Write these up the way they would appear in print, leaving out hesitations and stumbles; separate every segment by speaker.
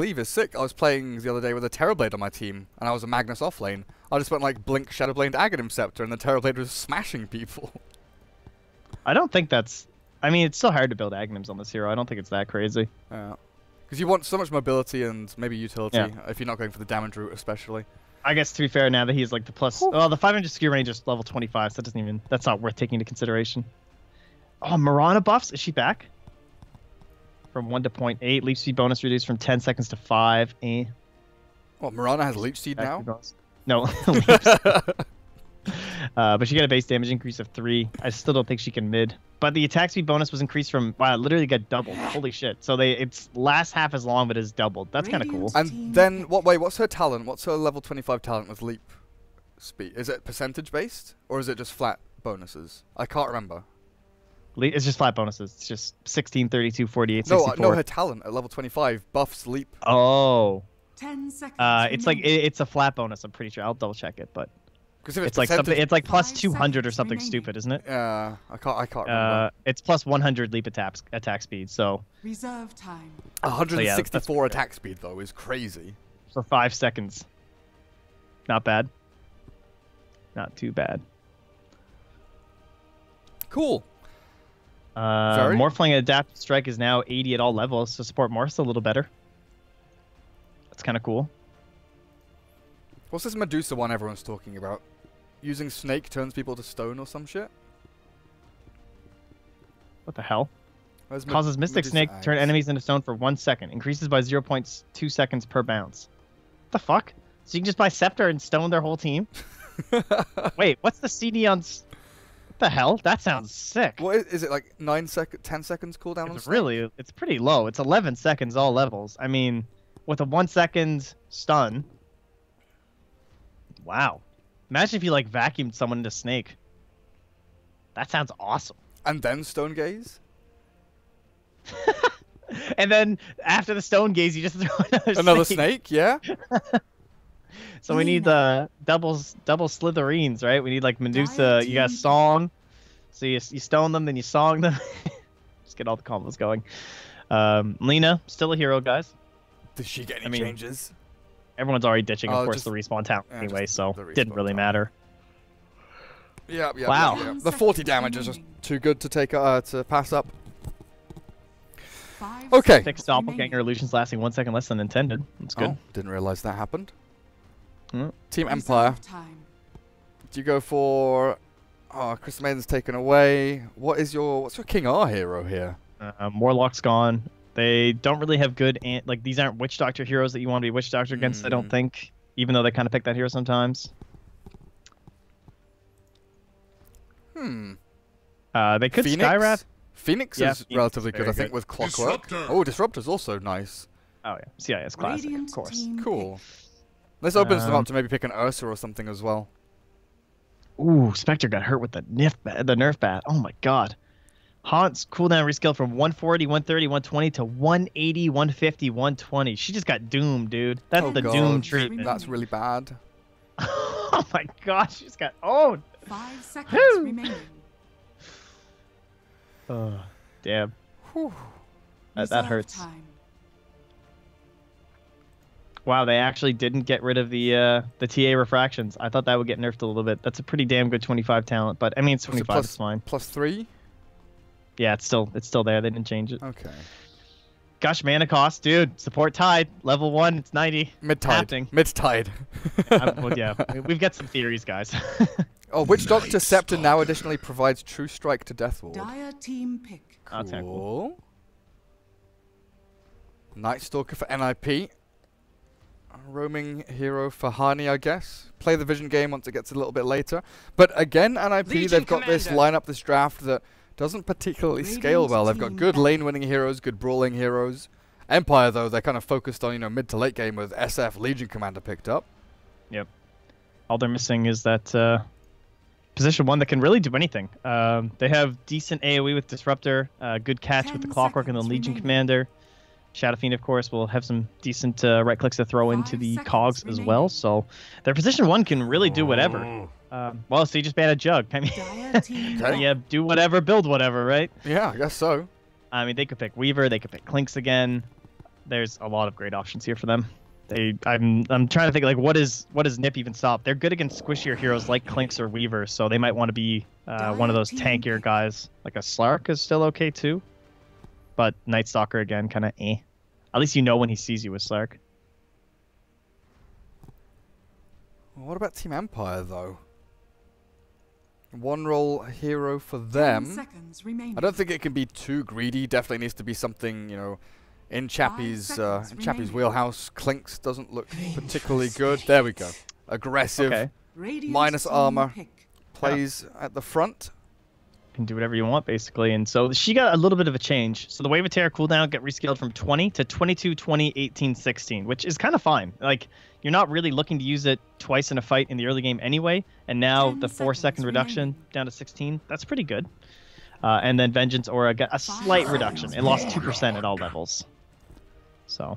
Speaker 1: Cleave is sick. I was playing the other day with a Terrorblade on my team, and I was a Magnus offlane. I just went like Blink, Shadowblade, Aghanim Scepter, and the Terrorblade was smashing people.
Speaker 2: I don't think that's... I mean, it's still hard to build Aghanims on this hero. I don't think it's that crazy.
Speaker 1: Yeah. Because you want so much mobility and maybe utility, if you're not going for the damage route especially.
Speaker 2: I guess, to be fair, now that he's like the plus... Oh, the 500 skill range is level 25, so that doesn't even... That's not worth taking into consideration. Oh, Mirana buffs? Is she back? From 1 to 0.8. Leech speed bonus reduced from 10 seconds to 5.
Speaker 1: What, Mirana has Leech Seed now?
Speaker 2: No. But she got a base damage increase of 3. I still don't think she can mid. But the attack speed bonus was increased from... Wow, it literally got doubled. Holy shit. So it's last half as long, but it's doubled. That's kind of cool.
Speaker 1: And then, what's her talent? What's her level 25 talent with leap speed? Is it percentage based? Or is it just flat bonuses? I can't remember.
Speaker 2: It's just flat bonuses. It's just 16, 32, 48, 64.
Speaker 1: No, her talent at level 25 buffs leap.
Speaker 2: Oh.
Speaker 3: 10 seconds.
Speaker 2: It's like it's a flat bonus. I'm pretty sure. I'll double check it, but
Speaker 1: because if
Speaker 2: it's like something. It's like plus 200 or something stupid, isn't it?
Speaker 1: Yeah, I can't remember.
Speaker 2: It's plus 100 leap attack speed. So
Speaker 3: reserve time.
Speaker 1: 164 attack speed though is crazy.
Speaker 2: For 5 seconds. Not bad. Not too bad.
Speaker 1: Cool.
Speaker 2: Morphling Adaptive Strike is now 80 at all levels, so support Morph's a little better. That's kind of cool.
Speaker 1: What's this Medusa one everyone's talking about? Using Snake turns people to stone or some shit?
Speaker 2: What the hell?
Speaker 1: Where's
Speaker 2: Causes Mystic
Speaker 1: Medusa
Speaker 2: Snake
Speaker 1: eggs?
Speaker 2: turn enemies into stone for 1 second. Increases by 0.2 seconds per bounce. What the fuck? So you can just buy Scepter and stone their whole team? Wait, what's the CD on... What the hell? That sounds sick.
Speaker 1: What is it, like 10 seconds cooldown on Snake?
Speaker 2: It's pretty low. It's 11 seconds all levels. I mean, with a 1 second stun. Wow. Imagine if you like vacuumed someone into Snake. That sounds awesome.
Speaker 1: And then Stone Gaze?
Speaker 2: And then after the Stone Gaze, you just throw
Speaker 1: another snake, yeah?
Speaker 2: So we need the double Slytherines, right? We need like Medusa. You got Song. So you stone them, then you song them. Just get all the combos going. Lena, still a hero, guys.
Speaker 1: Did she get any changes?
Speaker 2: Everyone's already ditching, of course, the respawn talent anyway, so didn't really matter.
Speaker 1: Yeah.
Speaker 2: Wow.
Speaker 1: Yeah. The 40 damage is just too good to take to pass up. Okay.
Speaker 2: Fixed doppelganger illusions lasting 1 second less than intended. That's good.
Speaker 1: Oh, didn't realize that happened. Team Empire. Do you go for... Oh, Chris Maiden's taken away. What's your King R hero here?
Speaker 2: Morlock's gone. They don't really have good... these aren't Witch Doctor heroes that you want to be Witch Doctor against, I don't think. Even though they kind of pick that hero sometimes. They could Skywrath.
Speaker 1: Phoenix is relatively good, I think, with Clockwork. Oh, Disruptor's also nice.
Speaker 2: Oh, yeah. CIS Classic, of course.
Speaker 1: Cool. This opens them up to maybe pick an Ursa or something as well.
Speaker 2: Ooh, Spectre got hurt with the Nerf bat. Oh my god. Haunt's cooldown rescaled from 140, 130, 120 to 180, 150, 120. She just got doomed, dude. That's the doom treatment.
Speaker 1: That's really bad.
Speaker 2: Oh my god, she just got owned.
Speaker 3: 5 seconds remaining.
Speaker 2: Oh, damn. That hurts. Wow, they actually didn't get rid of the TA refractions. I thought that would get nerfed a little bit. That's a pretty damn good 25 talent, but I mean it's 25. It's fine.
Speaker 1: +3.
Speaker 2: Yeah, it's still there. They didn't change it.
Speaker 1: Okay.
Speaker 2: Gosh, mana cost, dude. Support Tide, level 1. It's 90.
Speaker 1: Mid-tide. Mid-tide.
Speaker 2: Well, yeah, we've got some theories, guys.
Speaker 1: Oh, Witch Doctor Scepter now additionally provides True Strike to Death Ward.
Speaker 3: Dire team pick.
Speaker 1: Cool. Night Stalker for NiP. Roaming hero for Hani, I guess. Play the Vision game once it gets a little bit later. But again, NiP, they've got this lineup, this draft that doesn't particularly scale well. They've got good lane-winning heroes, good brawling heroes. Empire, though, they're kind of focused on, mid to late game with SF Legion Commander picked up.
Speaker 2: Yep. All they're missing is that position 1 that can really do anything. They have decent AoE with Disruptor, good catch with the Clockwork and the Legion Commander. Shadow Fiend, of course, will have some decent right clicks to throw into the cogs as well. So their position 1 can really do whatever. Well, so you just ban a Jug. I mean, yeah, do whatever, build whatever, right?
Speaker 1: Yeah, I guess so.
Speaker 2: I mean, they could pick Weaver, they could pick Clinks again. there's a lot of great options here for them. I'm trying to think like what does NiP even stop? They're good against squishier heroes like Clinks or Weaver, so they might want to be one of those tankier guys. Like a Slark is still okay too, but Night Stalker again, kind of eh. At least you know when he sees you with Slark.
Speaker 1: What about Team Empire though? One role hero for them. I don't think it can be too greedy. Definitely needs to be something, you know, in Chappie's wheelhouse. Clinks doesn't look particularly good. There we go. Aggressive,
Speaker 2: Okay.
Speaker 1: minus armor, plays at the front.
Speaker 2: Can do whatever you want basically, and so she got a little bit of a change. So the Wave of Terror cooldown got rescaled from 20 to 22, 20, 18, 16, which is kind of fine. Like you're not really looking to use it twice in a fight in the early game anyway, and now the 4-second reduction down to 16. That's pretty good. And then Vengeance Aura got a slight reduction. It lost 2% at all levels. So,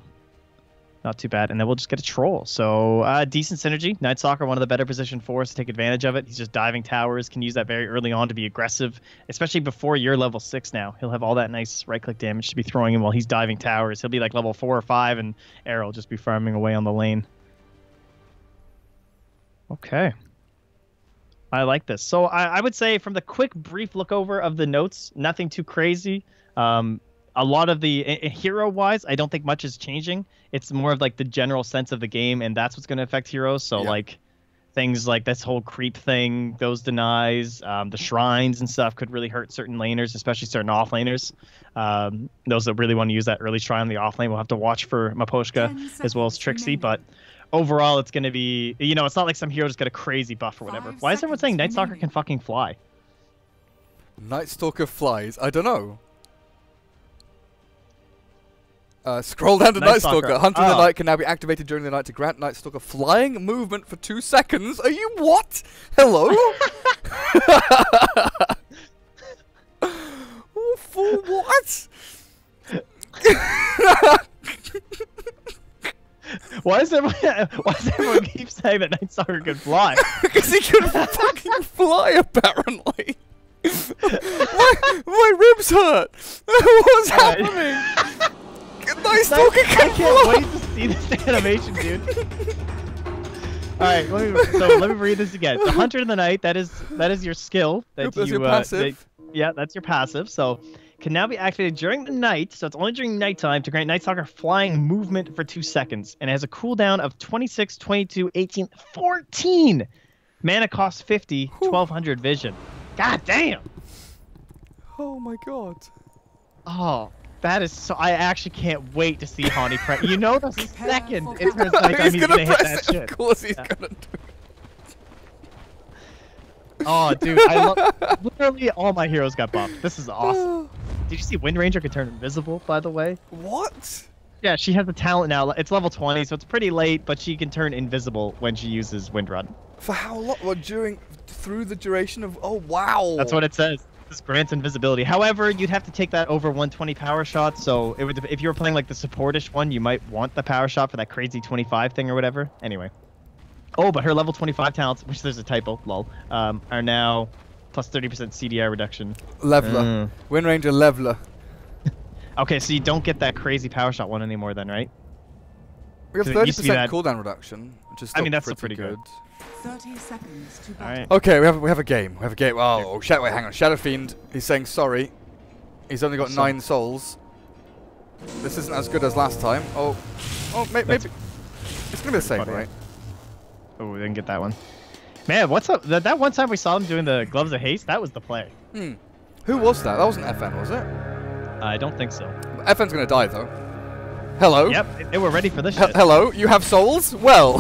Speaker 2: not too bad. And then we'll just get a Troll. So, decent synergy. Night Stalker, one of the better positioned fours to take advantage of it. He's just diving towers, can use that very early on to be aggressive, especially before you're level 6 now. He'll have all that nice right-click damage to be throwing him while he's diving towers. He'll be like level 4 or 5, and Arrow will just be farming away on the lane. Okay. I like this. So I would say from the quick, brief look over of the notes, nothing too crazy. A lot of the hero-wise, I don't think much is changing. It's more of like the general sense of the game, and that's what's going to affect heroes. So like things like this whole creep thing, those denies, the shrines and stuff could really hurt certain laners, especially certain off-laners. Those that really want to use that early shrine on the off-lane will have to watch for Maposhka as well as Trixie, but overall, it's going to be, you know, it's not like some hero just got a crazy buff or whatever. Why is everyone saying Night Stalker can fucking fly?
Speaker 1: Night Stalker flies? I don't know. Scroll down to Night Stalker. Hunter in the night can now be activated during the night to grant Night Stalker flying movement for 2 seconds. Are you what? Hello? For what?
Speaker 2: Why does everyone keep saying that Night Stalker can fly?
Speaker 1: Because he can fucking fly, apparently. my ribs hurt. What's happening? Night Stalker can fly.
Speaker 2: I can't wait to see this animation, dude. Alright, let me read this again. The Hunter in the Night, that is your skill.
Speaker 1: That's your passive.
Speaker 2: Yeah, that's your passive. So can now be activated during the night, so it's only during nighttime, to grant Night Stalker flying movement for 2 seconds. And it has a cooldown of 26, 22, 18, 14! Mana cost 50, 1200 vision. God damn!
Speaker 1: Oh my god.
Speaker 2: Oh, that is so... I actually can't wait to see Hani press... You know the second it turns nighttime, he's gonna hit that shit.
Speaker 1: Of course he's gonna do it.
Speaker 2: Oh, dude, I love... Literally all my heroes got buffed. This is awesome. Did you see Wind Ranger can turn invisible, by the way?
Speaker 1: What?
Speaker 2: Yeah, she has the talent now. It's level 20, so it's pretty late, but she can turn invisible when she uses Wind Run.
Speaker 1: For how long? Well, through the duration of... Oh, wow.
Speaker 2: That's what it says. This grants invisibility. However, you'd have to take that over 120 power shot, so it would, if you were playing like the supportish one, you might want the power shot for that crazy 25 thing or whatever. Anyway. Oh, but her level 25 talents, which there's a typo, lol, are now plus 30% CDR reduction.
Speaker 1: Leveler. Wind Ranger leveler.
Speaker 2: Okay, so you don't get that crazy power shot one anymore then, right?
Speaker 1: We have 30% cooldown reduction, which is still
Speaker 2: that's
Speaker 1: pretty good.
Speaker 3: 30 seconds to battle.
Speaker 2: Alright.
Speaker 1: Okay, we have a game. We have a game. Oh, wait, hang on. Shadow Fiend, he's saying sorry. He's only got 9 souls. This isn't as good as last time. Oh, maybe. It's gonna be the same, right?
Speaker 2: Oh, we didn't get that one. Man, what's up? That one time we saw him doing the Gloves of Haste, that was the play.
Speaker 1: Who was that? That wasn't FN, was it?
Speaker 2: I don't think so.
Speaker 1: FN's gonna die, though. Hello?
Speaker 2: Yep, they were ready for this shit.
Speaker 1: Hello? You have souls? Well,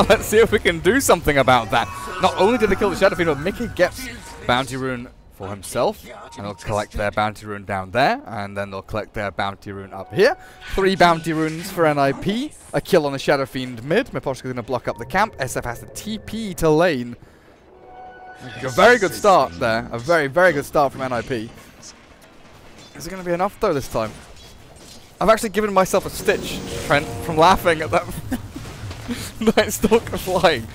Speaker 1: let's see if we can do something about that. Not only did they kill the Shadow Fiend, but Mickey gets Bounty Rune for himself, and they'll collect their Bounty Rune down there, and then they'll collect their Bounty Rune up here. 3 Bounty Runes for NiP, a kill on the Shadow Fiend mid. Miposhka's going to block up the camp. SF has to TP to lane. A very good start there. A very, very good start from NiP. Is it going to be enough, though, this time? I've actually given myself a stitch, Trent, from laughing at that Night Stalker flying.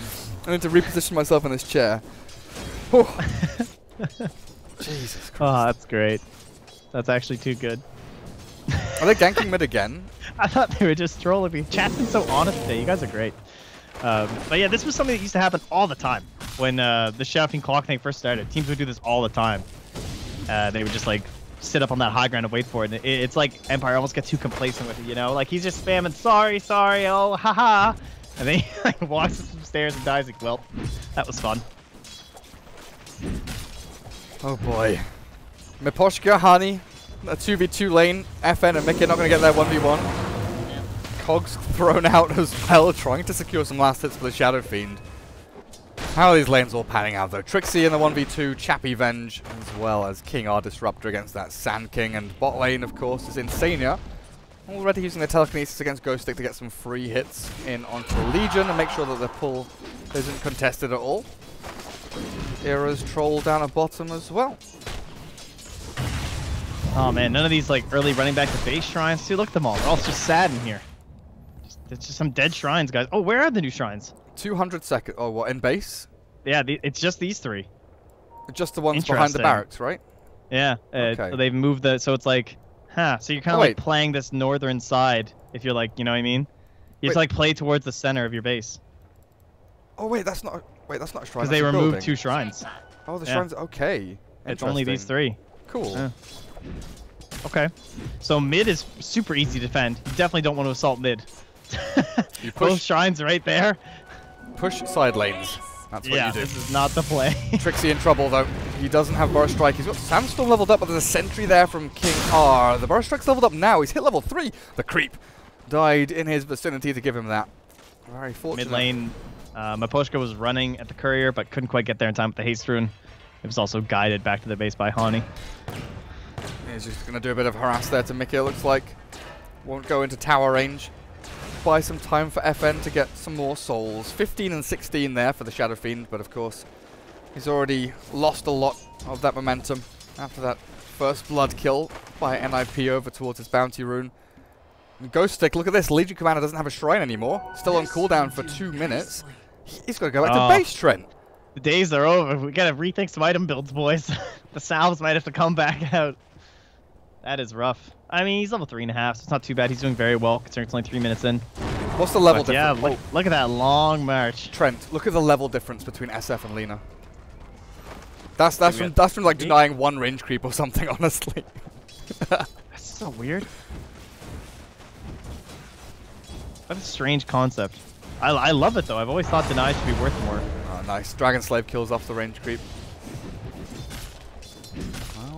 Speaker 1: I need to reposition myself in this chair. Jesus Christ.
Speaker 2: Oh, that's great. That's actually too good.
Speaker 1: Are they ganking mid again?
Speaker 2: I thought they were just trolling me. Chat's been so honest today. You guys are great. But yeah, this was something that used to happen all the time when the shouting clock thing first started. Teams would do this all the time. They would just like sit up on that high ground and wait for it. And it's like Empire almost gets too complacent with it, you know? Like he's just spamming, sorry, oh, haha. And then he like walks up some stairs and dies. Like, well, that was fun.
Speaker 1: Oh boy. Miposhka, Hani, a 2v2 lane. FN and Mickey not going to get their 1v1.
Speaker 2: Yeah.
Speaker 1: Cogs thrown out as well, trying to secure some last hits for the Shadow Fiend. How are these lanes all panning out though? Trixie in the 1v2, Chappie Venge, as well as King R Disruptor against that Sand King, and bot lane, of course, is Insania. Already using their telekinesis against Ghost Stick to get some free hits in onto the Legion and make sure that the pull isn't contested at all. Era's troll down at bottom as well.
Speaker 2: Oh man, none of these like early running back to base shrines. Dude, look at them all. They're all just sad in here. It's just some dead shrines, guys. Oh, where are the new shrines?
Speaker 1: 200 seconds. Oh, what, in base?
Speaker 2: Yeah, it's just these three.
Speaker 1: Just the ones behind the barracks, right?
Speaker 2: Yeah.
Speaker 1: Okay.
Speaker 2: So they've moved the. So it's like, so you're kind of like playing this northern side. If you're like, you know what I mean? You have to like play towards the center of your base.
Speaker 1: Oh wait, that's not. Wait, that's not a shrine.
Speaker 2: Because they removed 2 shrines.
Speaker 1: Oh, the shrines. Okay.
Speaker 2: It's only these 3.
Speaker 1: Cool.
Speaker 2: Yeah. Okay. So mid is super easy to defend. You definitely don't want to assault mid.
Speaker 1: You push.
Speaker 2: Both shrines right there.
Speaker 1: Push side lanes. That's what you do.
Speaker 2: This is not the play.
Speaker 1: Trixie in trouble though. He doesn't have Burst Strike. He's got Sandstorm leveled up, but there's a sentry there from King R. The Burst Strike's leveled up now. He's hit level 3. The creep died in his vicinity to give him that. Very fortunate.
Speaker 2: Mid lane, Miposhka was running at the courier, but couldn't quite get there in time with the haste rune. It was also guided back to the base by Hani.
Speaker 1: He's just going to do a bit of harass there to Mickey, it looks like. Won't go into tower range. Buy some time for FN to get some more souls. 15 and 16 there for the Shadow Fiend, but of course, he's already lost a lot of that momentum after that first blood kill by NiP over towards his bounty rune. And Ghost Stick, look at this. Legion Commander doesn't have a shrine anymore. Still on cooldown for 2 minutes. He's got to go back to base, Trent.
Speaker 2: The days are over. We got to rethink some item builds, boys. The salves might have to come back out. That is rough. I mean, he's level 3.5, so it's not too bad. He's doing very well, considering it's only 3 minutes in.
Speaker 1: What's the level difference?
Speaker 2: Yeah, look at that long march.
Speaker 1: Trent, look at the level difference between SF and Lina. That's from like denying 1 range creep or something, honestly.
Speaker 2: That's so weird. What a strange concept. I love it though. I've always thought deny should be worth more.
Speaker 1: Oh, nice. Dragon Slave kills off the range creep.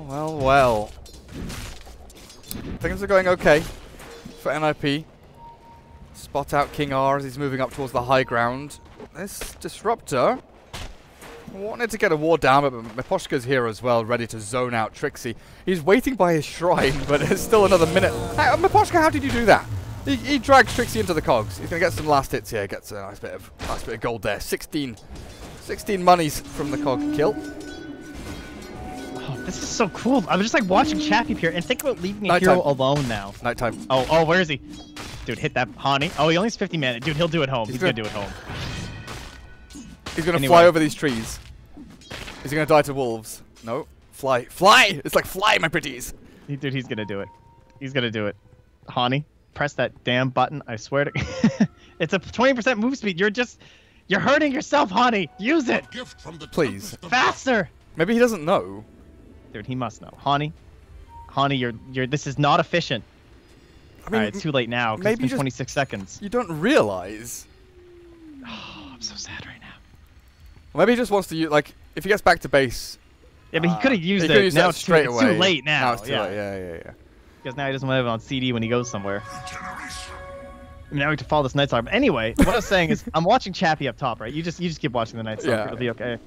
Speaker 1: Well. Things are going okay for NiP. Spot out King R as he's moving up towards the high ground. This Disruptor wanted to get a ward down, but Miposhka's here as well, ready to zone out Trixie. He's waiting by his shrine, but there's still another minute. Hey, Miposhka, how did you do that? He drags Trixie into the cogs. He's going to get some last hits here. Gets a nice bit of gold there. 16 monies from the cog kill.
Speaker 2: Oh, this is so cool. I'm just like watching Chappie here and think about leaving a hero alone now.
Speaker 1: Nighttime.
Speaker 2: Oh, where is he? Dude, hit that Hani. Oh, he only has 50 mana. Dude, he'll do it home. He's going to do it home.
Speaker 1: He's going to fly over these trees. Is he going to die to wolves? No. Fly. Fly! It's like fly, my pretties.
Speaker 2: Dude, he's going to do it. He's going to do it. Hani, press that damn button. I swear to... It's a 20% move speed. You're hurting yourself, Hani. Use it.
Speaker 1: Please.
Speaker 2: Faster.
Speaker 1: Maybe he doesn't know.
Speaker 2: Dude, he must know. Hani, this is not efficient. I mean, it's too late now. Maybe it's been 26 seconds.
Speaker 1: You don't realize.
Speaker 2: Oh, I'm so sad right now.
Speaker 1: Well, maybe he just wants to use, like, if he gets back to base.
Speaker 2: Yeah, but he could have used it. Now it's
Speaker 1: straight away.
Speaker 2: It's too late now.
Speaker 1: Now it's too late. Yeah.
Speaker 2: Because now he doesn't want to have it on CD when he goes somewhere. I mean, now we have to follow this Night's Arm. Anyway, what I was saying is, I'm watching Chappie up top, right? You just keep watching the Night's Arm.
Speaker 1: Yeah.
Speaker 2: It'll be okay.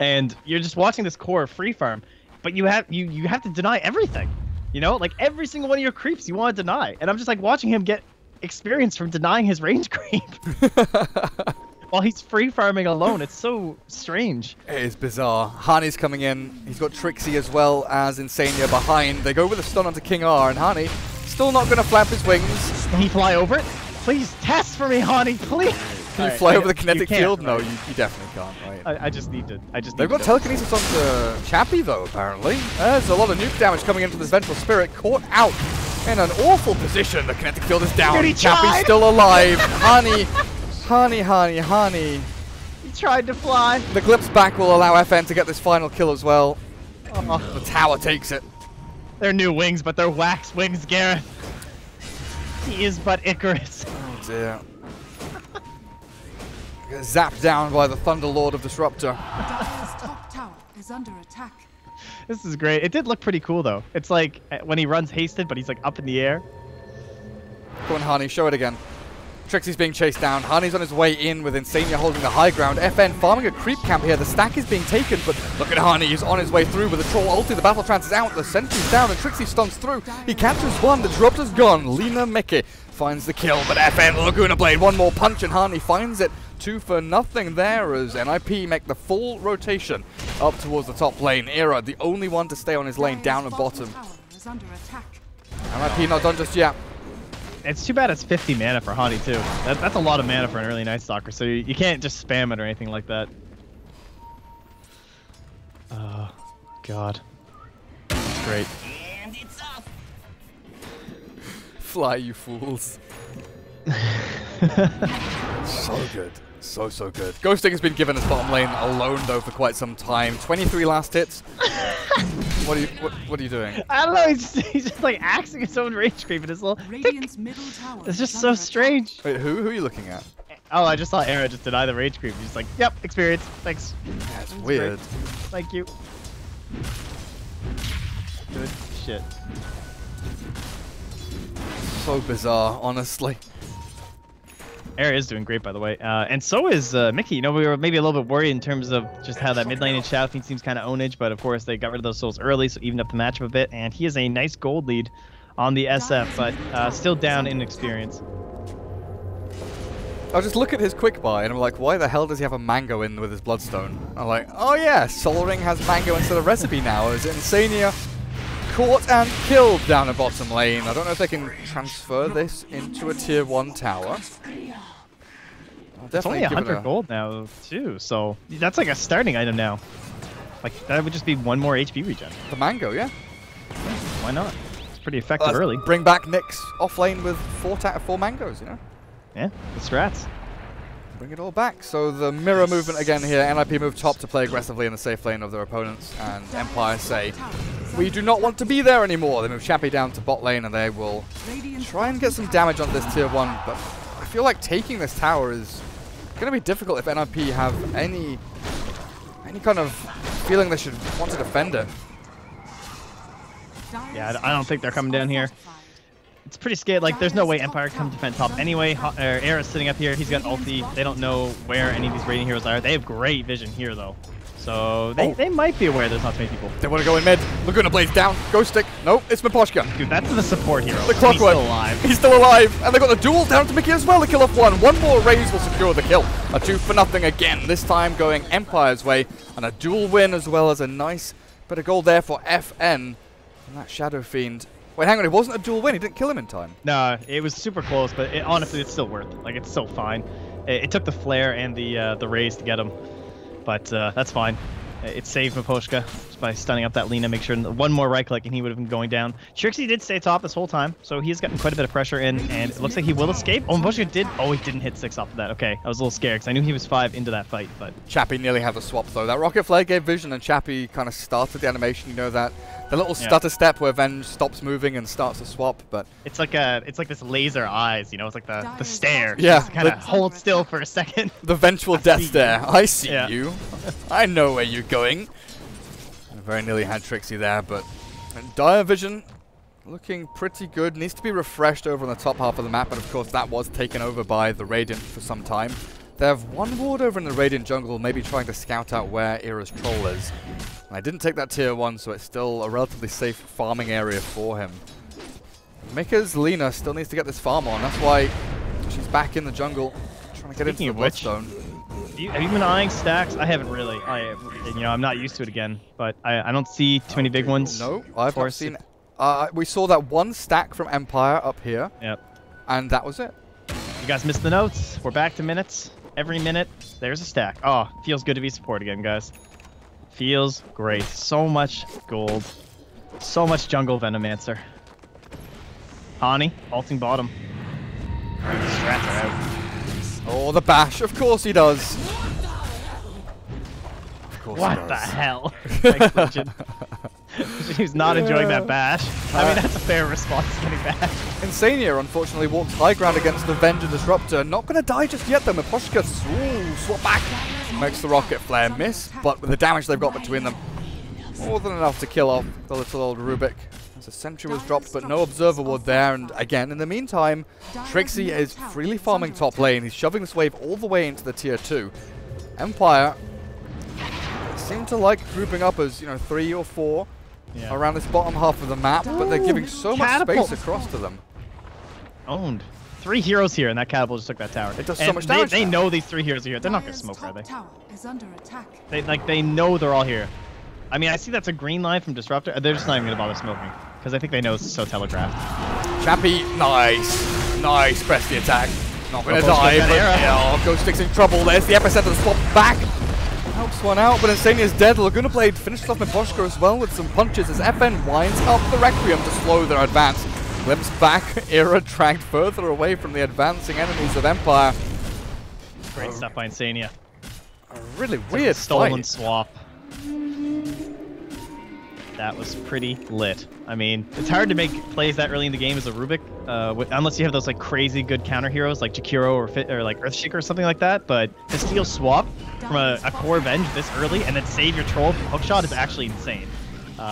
Speaker 2: And you're just watching this core free farm, but you have to deny everything. You know, like every single one of your creeps you want to deny. And I'm just like watching him get experience from denying his range creep. While he's free farming alone. It's so strange.
Speaker 1: It is bizarre. Hani's coming in. He's got Trixie as well as Insania behind. They go with a stun onto King R, and Hani still not going to flap his wings.
Speaker 2: Can he fly over it? Please test for me, Hani, please.
Speaker 1: Can you fly over the kinetic field? Right? No, you definitely can't, right?
Speaker 2: I just need to.
Speaker 1: They've got telekinesis onto Chappie, though, apparently. There's a lot of nuke damage coming in from this Vengeful Spirit. Caught out in an awful position. The kinetic field is down.
Speaker 2: Dude, he
Speaker 1: Chappie's
Speaker 2: tried.
Speaker 1: still alive. Honey.
Speaker 2: He tried to fly.
Speaker 1: The glimpse back will allow FN to get this final kill as well.
Speaker 2: Oh.
Speaker 1: The tower takes it.
Speaker 2: They're new wings, but they're wax wings, Gareth. He is but Icarus.
Speaker 1: Oh dear. Gets zapped down by the Thunderlord of Disruptor.
Speaker 3: Dire's top tower is under attack.
Speaker 2: This is great. It did look pretty cool, though. It's like when he runs hasted, but he's like up in the air.
Speaker 1: Go on, Hani, show it again. Trixie's being chased down. Hani's on his way in with Insania holding the high ground. FN farming a creep camp here. The stack is being taken, but look at Hani. He's on his way through with a troll ulti. The battle trance is out. The sentry's down, and Trixie stuns through. He captures one. The disruptor's gone. Lena Mickey finds the kill, but FN Laguna Blade. One more punch, and Hani finds it. 2 for nothing there as NiP make the full rotation up towards the top lane. Era, the only one to stay on his lane, down and bottom. NiP not done just yet.
Speaker 2: It's too bad it's 50 mana for Hani, too. That's a lot of mana for an early Night Stalker, so you can't just spam it or anything like that. Oh, God. Great.
Speaker 4: And it's up.
Speaker 1: Fly, you fools. So good. So good. Ghosting has been given his bottom lane alone, though, for quite some time. 23 last hits. What are you doing?
Speaker 2: I don't know, he's just like axing his own rage creep in his little...
Speaker 3: Radiant's middle tower
Speaker 2: It's just
Speaker 3: is
Speaker 2: so
Speaker 3: under
Speaker 2: strange.
Speaker 1: Wait, who are you looking at?
Speaker 2: Oh, I just saw Era just deny the rage creep. He's like, yep, experience. Thanks.
Speaker 1: That's weird.
Speaker 2: Thank you. Good shit.
Speaker 1: So bizarre, honestly.
Speaker 2: Era is doing great, by the way. And so is Mickey. You know, we were maybe a little bit worried in terms of just how that mid lane and Shadow Fiend seems kind of ownage, but of course they got rid of those souls early, so evened up the matchup a bit. And he has a nice gold lead on the SF, but still down in experience.
Speaker 1: I just look at his quick buy and I'm like, why the hell does he have a mango in with his bloodstone? I'm like, oh yeah, Soul Ring has mango instead of recipe now. Is Insania caught and killed down the bottom lane? I don't know if they can transfer this into a tier 1 tower.
Speaker 2: It's only 100 gold now, too, so that's like a starting item now. Like, that would just be 1 more HP regen.
Speaker 1: The mango, yeah.
Speaker 2: Why not? It's pretty effective early.
Speaker 1: Bring back Nyx off lane with 4 mangoes, you know?
Speaker 2: Yeah, the strats.
Speaker 1: Bring it all back. So the mirror movement again here. NiP move top to play aggressively in the safe lane of their opponents, and Empire say, we do not want to be there anymore. They move Chappie down to bot lane, and they will try and get some damage on this tier 1, but I feel like taking this tower is going to be difficult if NiP have any kind of feeling they should want to defend it.
Speaker 2: Yeah, I don't think they're coming down here. It's pretty scared. Like, there's no way Empire can defend top anyway. Era's sitting up here. He's got ulti. They don't know where any of these Radiant heroes are. They have great vision here, though. So they might be aware there's not too many people.
Speaker 1: They want to go in mid. Laguna Blaze down. Ghost Stick. Nope, it's Miposhka.
Speaker 2: Dude, that's the support hero.
Speaker 1: The Clockwork.
Speaker 2: He's still alive.
Speaker 1: He's still alive. And they got the duel down to Mickey as well to kill off 1. 1 more raise will secure the kill. A 2 for nothing again. This time going Empire's way. And a dual win as well as a nice bit of gold there for FN. And that Shadow Fiend. Wait, hang on. It wasn't a dual win. He didn't kill him in time.
Speaker 2: No, it was super close, but honestly, it's still worth it. Like, it's so fine. It took the flare and the raise to get him. But that's fine. It saved Miposhka just by stunning up that Lena, make sure 1 more right click and he would have been going down. Trixie did stay top this whole time, so he's gotten quite a bit of pressure in, and it looks like he will escape. Oh, Miposhka did. Oh, he didn't hit 6 off of that. Okay, I was a little scared because I knew he was 5 into that fight, but
Speaker 1: Chappie nearly had the swap though. That rocket flare gave vision, and Chappie kind of started the animation. You know that the little stutter step where Ven stops moving and starts to swap, but
Speaker 2: it's like this laser eyes. You know, it's like the stare.
Speaker 1: Yeah,
Speaker 2: just kind of hold still for a second.
Speaker 1: The vengeful death stare. I see
Speaker 2: Yeah.
Speaker 1: you. I know where you're going. Very nearly had Trixie there, but Dire Vision looking pretty good. Needs to be refreshed over on the top half of the map, but of course that was taken over by the Radiant for some time. They have 1 ward over in the Radiant jungle, maybe trying to scout out where Era's troll is. And I didn't take that tier 1, so it's still a relatively safe farming area for him. Mika's Lena still needs to get this farm on. That's why she's back in the jungle, trying to get into the Bloodstone.
Speaker 2: Have you been eyeing stacks? I haven't really. I'm not used to it again, but I don't see too many big ones.
Speaker 1: No, I've not seen. We saw that 1 stack from Empire up here.
Speaker 2: Yep.
Speaker 1: And that was it.
Speaker 2: You guys missed the notes. We're back to minutes. Every minute, there's a stack. Oh, feels good to be support again, guys. Feels great. So much gold. So much jungle Venomancer. Hani, ulting bottom. Strats are out.
Speaker 1: Oh, the bash. Of course he does. Of course
Speaker 2: What
Speaker 1: he does.
Speaker 2: the hell? Thanks, Legend. He's not enjoying that bash. I mean, that's a fair response to getting bashed.
Speaker 1: Insania, unfortunately, walks high ground against the Venger Disruptor. Not going to die just yet, though. Miposhka, swap back. Makes the rocket flare miss, but with the damage they've got between them, more than enough to kill off the little old Rubik. As a sentry was dropped, but no observer ward there. And again, in the meantime, Trixie is freely farming top lane. He's shoving this wave all the way into the tier 2. Empire seem to like grouping up as, 3 or 4 around this bottom half of the map, but they're giving so much space across to them.
Speaker 2: Owned. 3 heroes here, and that catapult just took that tower.
Speaker 1: It does so much damage.
Speaker 2: They know these 3 heroes are here. They're not going to smoke, are they? They know they're all here. I mean, I see that's a green line from Disruptor. They're just not even going to bother smoking, because I think they know it's so telegraphed.
Speaker 1: Chappie, nice. Nice, press the attack. Not going to die, but yeah, Ghost Stick's in trouble. There's the epicenter, the swap back. Helps one out, but Insania's dead. Laguna Blade finishes off Miposhka as well with some punches as FN winds up the Requiem to slow their advance. Glimpse back, Era dragged further away from the advancing enemies of Empire.
Speaker 2: Great stuff by Insania.
Speaker 1: A really weird
Speaker 2: stolen swap. That was pretty lit. I mean, it's hard to make plays that early in the game as a Rubik, unless you have those like crazy good counter heroes like Jakiro or like Earthshaker or something like that. But to steal swap from a core Venge this early and then save your troll from hookshot is actually insane.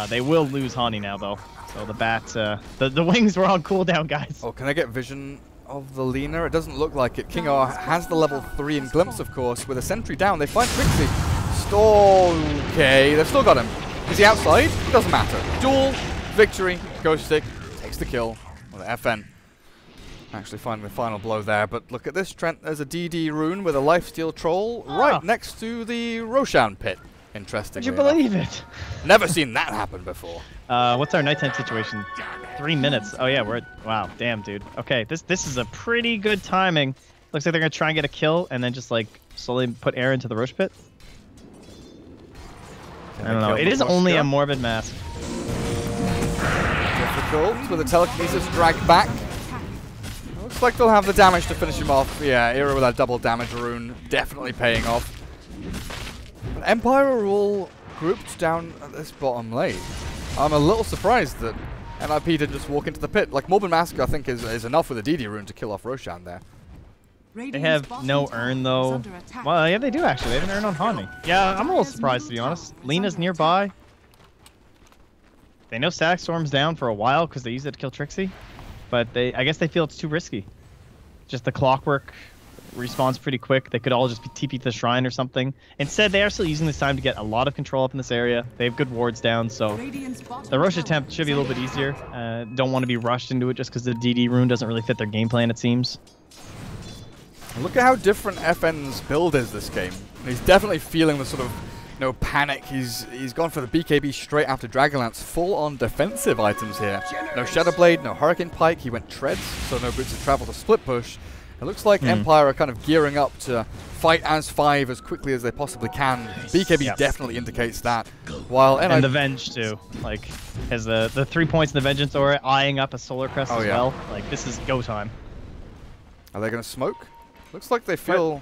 Speaker 2: They will lose Hani now though. So the bat, the wings were on cooldown, guys.
Speaker 1: Oh, can I get vision of the Lina? It doesn't look like it. King R has the level 3 in Glimpse, of course. With a sentry down, they find Trixie. Okay, they've still got him. Is he outside? It doesn't matter. Duel, victory, Ghost Stick takes the kill. Well, the FN actually finding the final blow there. But look at this, Trent. There's a DD rune with a lifesteal troll right next to the Roshan pit. Interestingly.
Speaker 2: Would you believe it?
Speaker 1: Never seen that happen before.
Speaker 2: What's our nighttime situation? 3 minutes. Oh yeah, we're wow, damn, dude. Okay, this is a pretty good timing. Looks like they're gonna try and get a kill and then just like slowly put air into the Roche pit. I don't know. It is only a Morbid Mask.
Speaker 1: Difficult with a telekinesis drag back. Looks like they'll have the damage to finish him off. Yeah, Era with that double damage rune definitely paying off. But Empire are all grouped down at this bottom lane. I'm a little surprised that NiP didn't just walk into the pit. Like, Morbid Mask, I think, is enough with a DD rune to kill off Roshan there.
Speaker 2: They have no urn, though. Well, yeah, they do, actually. They have an urn on Hani. Yeah, I'm a little surprised, to be honest. Lina's nearby. They know Static Storm's down for a while because they used it to kill Trixie. But I guess they feel it's too risky. Just the clockwork respawns pretty quick. They could all just be TP to the shrine or something. Instead, they are still using this time to get a lot of control up in this area. They have good wards down, so the rush attempt should be a little bit easier. Don't want to be rushed into it just because the DD rune doesn't really fit their game plan, it seems.
Speaker 1: Look at how different FN's build is this game. He's definitely feeling the sort of, panic. He's gone for the BKB straight after Dragonlance. Full on defensive items here. No Shadow Blade, no Hurricane Pike. He went Treads, so no Boots of Travel to split push. It looks like Empire are kind of gearing up to fight as 5 as quickly as they possibly can. BKB definitely indicates that. While
Speaker 2: and the Venge too. Like, has the 3 points in the Vengeance Aura eyeing up a Solar Crest as well. Like, this is go time.
Speaker 1: Are they going to smoke? Looks like they feel...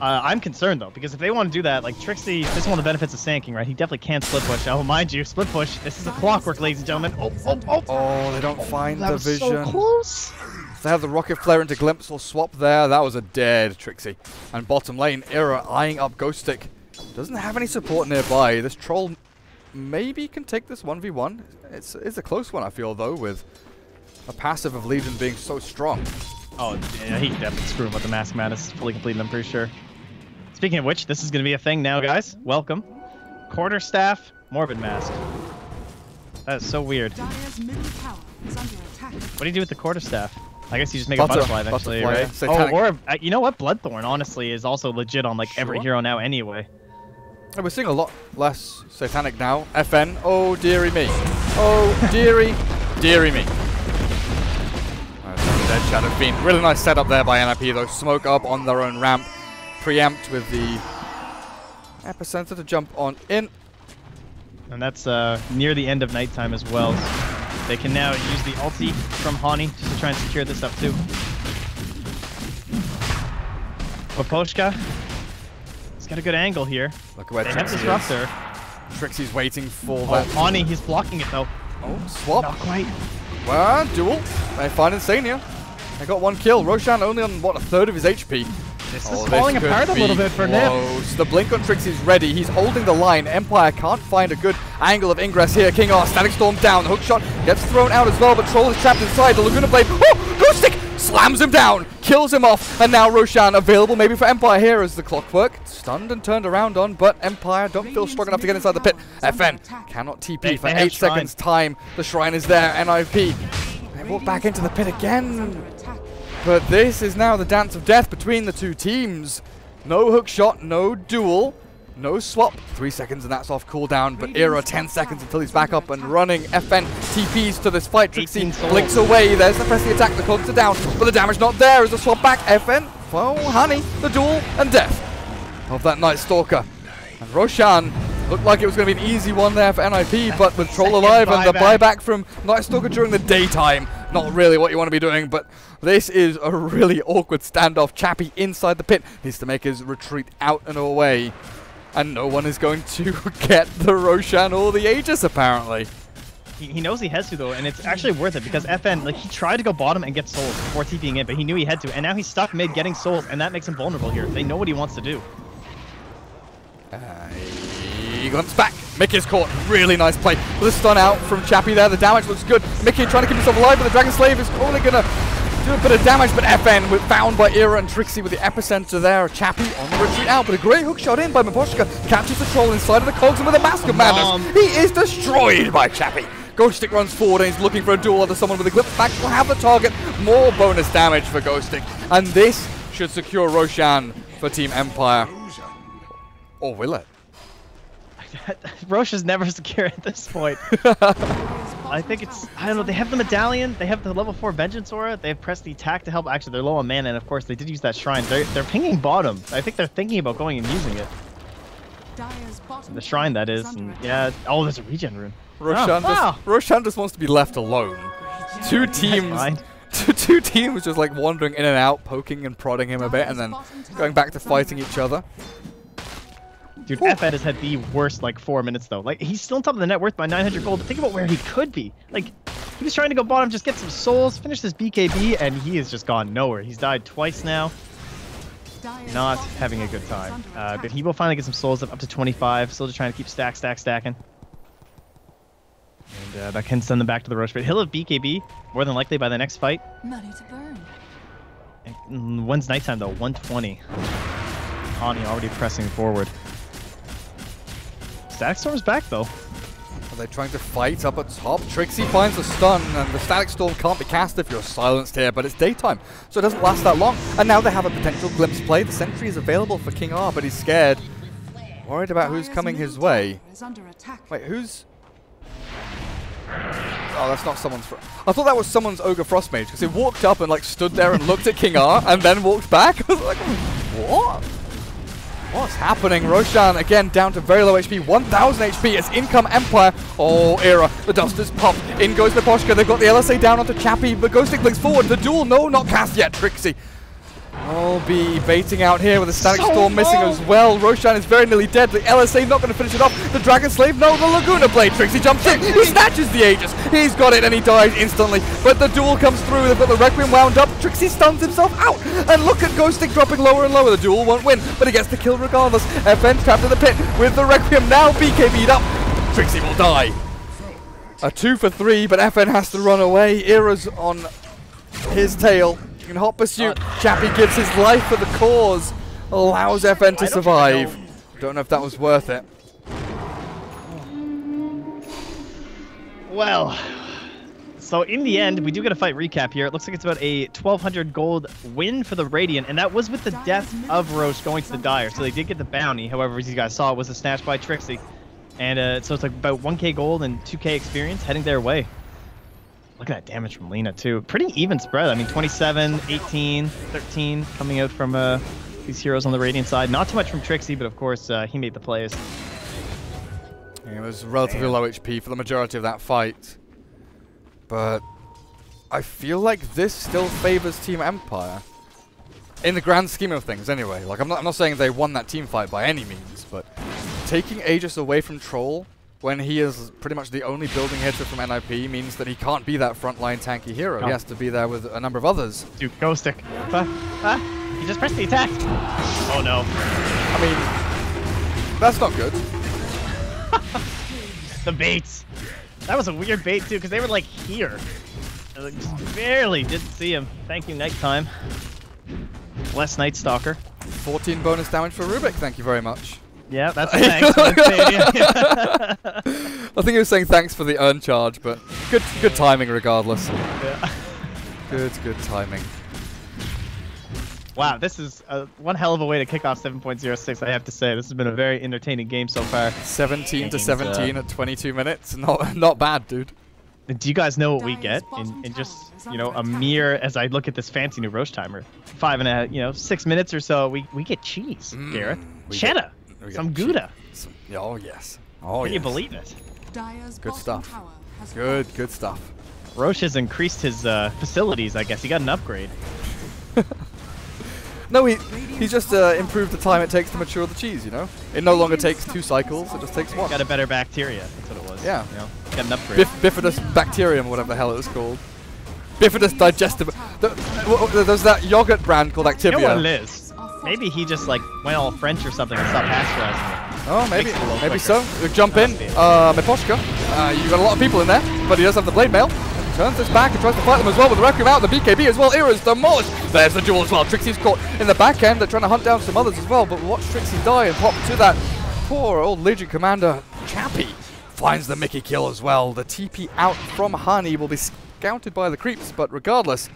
Speaker 2: I'm concerned, though, because if they want to do that, like, Trixie, this is one of the benefits of sanking, right? He definitely can't split push. Oh, mind you, split push. This is a clockwork, ladies and gentlemen.
Speaker 1: Oh, they don't find the vision.
Speaker 2: So close.
Speaker 1: They have the rocket flare into Glimpse or swap there. That was a dead Trixie. And bottom lane, Era eyeing up Ghost Stick. Doesn't have any support nearby. This troll maybe can take this 1v1. It's a close one, I feel, though, with a passive of Legion being so strong.
Speaker 2: Oh, yeah, he can definitely screw him with the Mask Madness fully completed, I'm pretty sure. Speaking of which, this is going to be a thing now, guys. Welcome. Quarterstaff, Morbid Mask. That is so weird. What do you do with the Quarterstaff? I guess you just make a butterfly eventually, right? Oh, or, you know what? Bloodthorn, honestly, is also legit on, like, every hero now anyway.
Speaker 1: We're seeing a lot less Satanic now. FN, oh, dearie me. Oh, dearie, dearie me. Dead Shadow Fiend. Really nice setup there by NiP, though. Smoke up on their own ramp. Preempt with the epicenter to jump on in.
Speaker 2: And that's near the end of nighttime as well. They can now use the ulti from Hani just to try and secure this up too. Poposhka, he's got a good angle here.
Speaker 1: Look at where
Speaker 2: they have Disruptor.
Speaker 1: Trixie's waiting for
Speaker 2: that. Hani, he's blocking it though.
Speaker 1: Oh, swap.
Speaker 2: Not quite.
Speaker 1: Well, duel. They find Insania. They got 1 kill. Roshan only on, what, 1/3 of his HP.
Speaker 2: This is falling apart a little bit for NiP.
Speaker 1: The blink on Trixie's ready. He's holding the line. Empire can't find a good angle of ingress here. King R, Static Storm down. The hook shot gets thrown out as well, but Troll is trapped inside. The Laguna Blade. Oh! Ghost Stick slams him down. Kills him off. And now Roshan available maybe for Empire here as the Clockwork stunned and turned around on, but Empire don't feel strong enough to get inside the pit. FN cannot TP for 8 seconds time. The Shrine is there. NiP. They walk back into the pit again. But this is now the dance of death between the two teams. No hook shot, no duel, no swap. 3 seconds and that's off cooldown, but Era 10 seconds until he's back up and running. FN TPs to this fight. Trixie blinks away. There's the press the attack. The cogs are down, but the damage not there as the swap back. FN, well, Honey, the duel, and death of that Night Stalker. And Roshan looked like it was going to be an easy one there for NiP, but with Troll alive and the buyback from Night Stalker during the daytime, not really what you want to be doing, but this is a really awkward standoff. Chappie inside the pit needs to make his retreat out and away, and no one is going to get the Roshan or the Aegis apparently.
Speaker 2: He knows he has to though, and it's actually worth it because FN, like, he tried to go bottom and get souls before TPing in, but he knew he had to, and now he's stuck mid getting souls, and that makes him vulnerable here. They know what he wants to do.
Speaker 1: He gets back. Mickey's caught. Really nice play. With a stun out from Chappie there. The damage looks good. Mickey trying to keep himself alive, but the Dragon Slave is only going to do a bit of damage. But FN found by Era and Trixie with the epicenter there. Chappie on the retreat out, but a great hook shot in by Poposhka. Catches the Troll inside of the cogs and with a Mask of Madness. He is destroyed by Chappie. Ghost Stick runs forward and he's looking for a duel under someone with a Glimpse back. Will have the target. More bonus damage for Ghost Stick. And this should secure Roshan for Team Empire. Or will it?
Speaker 2: Roche is never secure at this point. I think it's, I don't know, they have the medallion, they have the level 4 Vengeance Aura, they have pressed the attack to help. Actually, they're low on mana, and of course they did use that Shrine. They're pinging bottom. I think they're thinking about going and using it. The Shrine, that is. And yeah, oh, there's a regen rune.
Speaker 1: Roshan just wants to be left alone. Two teams just like wandering in and out, poking and prodding him a bit, and then going back to fighting each other.
Speaker 2: Dude, FN has had the worst, like, 4 minutes, though. Like, he's still on top of the net worth by 900 gold, but think about where he could be. Like, he was trying to go bottom, just get some souls, finish this BKB, and he has just gone nowhere. He's died twice now. Not having a good time. But he will finally get some souls up to 25. Still just trying to keep stacking. And that can send them back to the Roche. But he'll have BKB, more than likely, by the next fight.
Speaker 3: Money to burn.
Speaker 2: And when's nighttime, though? 120. Hani already pressing forward. Static Storm's back, though.
Speaker 1: Are they trying to fight up at top? Trixie finds a stun, and the Static Storm can't be cast if you're silenced here, but it's daytime, so it doesn't last that long. And now they have a potential glimpse play. The sentry is available for King R, but he's scared. Worried about who's coming his way. Wait, who's... Oh, that's not someone's... I thought that was someone's Ogre Frostmage, because he walked up and, like, stood there and looked at King R, and then walked back. I was like, what? What's happening? Roshan again down to very low HP, 1000 HP as in come Empire. Oh, Era, the dust is popped. In goes Poposhka. They've got the LSA down onto Chappie. The Ghost Stick blinks forward. The duel, no, not cast yet. Trixie will be baiting out here with the Static Storm missing as well. Roshan is very nearly dead. The LSA not going to finish it off. The Dragon Slave, no, the Laguna Blade. Trixie jumps in. He snatches the Aegis. He's got it and he dies instantly. But the duel comes through. They've got the Requiem wound up. Trixie stuns himself out. And look at Ghost Stick dropping lower and lower. The duel won't win, but he gets the kill regardless. FN's trapped in the pit with the Requiem now BKB'd up. Trixie will die. A 2 for 3, but FN has to run away. Era's on his tail. In hot pursuit, Chappie gives his life for the cause, allows FN to survive. Don't know if that was worth it.
Speaker 2: Well, so in the end, we do get a fight recap here. It looks like it's about a 1200 gold win for the Radiant, and that was with the death of Roche going to the Dire. So they did get the bounty. However, as you guys saw, it was a snatch by Trixie. And so it's like about 1k gold and 2k experience heading their way. Look at that damage from Lena, too. Pretty even spread. I mean, 27, 18, 13 coming out from these heroes on the Radiant side. Not too much from Trixie, but of course, he made the plays.
Speaker 1: Yeah, it was relatively low HP for the majority of that fight. But I feel like this still favors Team Empire. In the grand scheme of things, anyway. Like, I'm not saying they won that team fight by any means, but taking Aegis away from Troll when he is pretty much the only building hitter from NiP means that he can't be that frontline tanky hero.
Speaker 2: No.
Speaker 1: He has to be there with a number of others.
Speaker 2: Dude, go stick. He just pressed the attack. Oh no.
Speaker 1: I mean, that's not good.
Speaker 2: The baits. That was a weird bait too, because they were like here. I like, just barely didn't see him. Thank you, Nighttime. Less Night Stalker.
Speaker 1: 14 bonus damage for Rubik, thank you very much.
Speaker 2: Yeah, that's thanks. I
Speaker 1: I think he was saying thanks for the earn charge, but good timing regardless.
Speaker 2: Yeah.
Speaker 1: Good timing.
Speaker 2: Wow, this is one hell of a way to kick off 7.06, I have to say. This has been a very entertaining game so far.
Speaker 1: 17 to 17 at 22 minutes. Not bad, dude.
Speaker 2: Do you guys know what we get in just, you know, a mere, as I look at this fancy new roast timer, 6 minutes or so, we get cheese, Gareth. Cheddar. Some Gouda.
Speaker 1: Oh, yes. Oh,
Speaker 2: Can
Speaker 1: yes.
Speaker 2: you believe it?
Speaker 1: Good stuff. Good stuff.
Speaker 2: Roche has increased his facilities, I guess. He got an upgrade.
Speaker 1: No, he's just improved the time it takes to mature the cheese, you know? It no longer takes 2 cycles, it just takes 1.
Speaker 2: Got a better bacteria, that's what it was.
Speaker 1: Yeah.
Speaker 2: You know, got an upgrade.
Speaker 1: Bifidus bacterium, whatever the hell it was called. Bifidus digestive. There's that yogurt brand called Activia.
Speaker 2: You know what it is? Maybe he just like went all French or something and stopped pasteurizing it.
Speaker 1: Oh, maybe so. Jump in. Miposhka. You got a lot of people in there, but he does have the blade mail. Turns this back and tries to fight them as well with the Requiem out. The BKB as well. Era's demolished. There's the duel as well. Trixie's caught in the back end. They're trying to hunt down some others as well, but watch Trixie die and pop to that poor old Legion commander. Chappie finds the Mickey kill as well. The TP out from Hani will be scouted by the creeps, but regardless,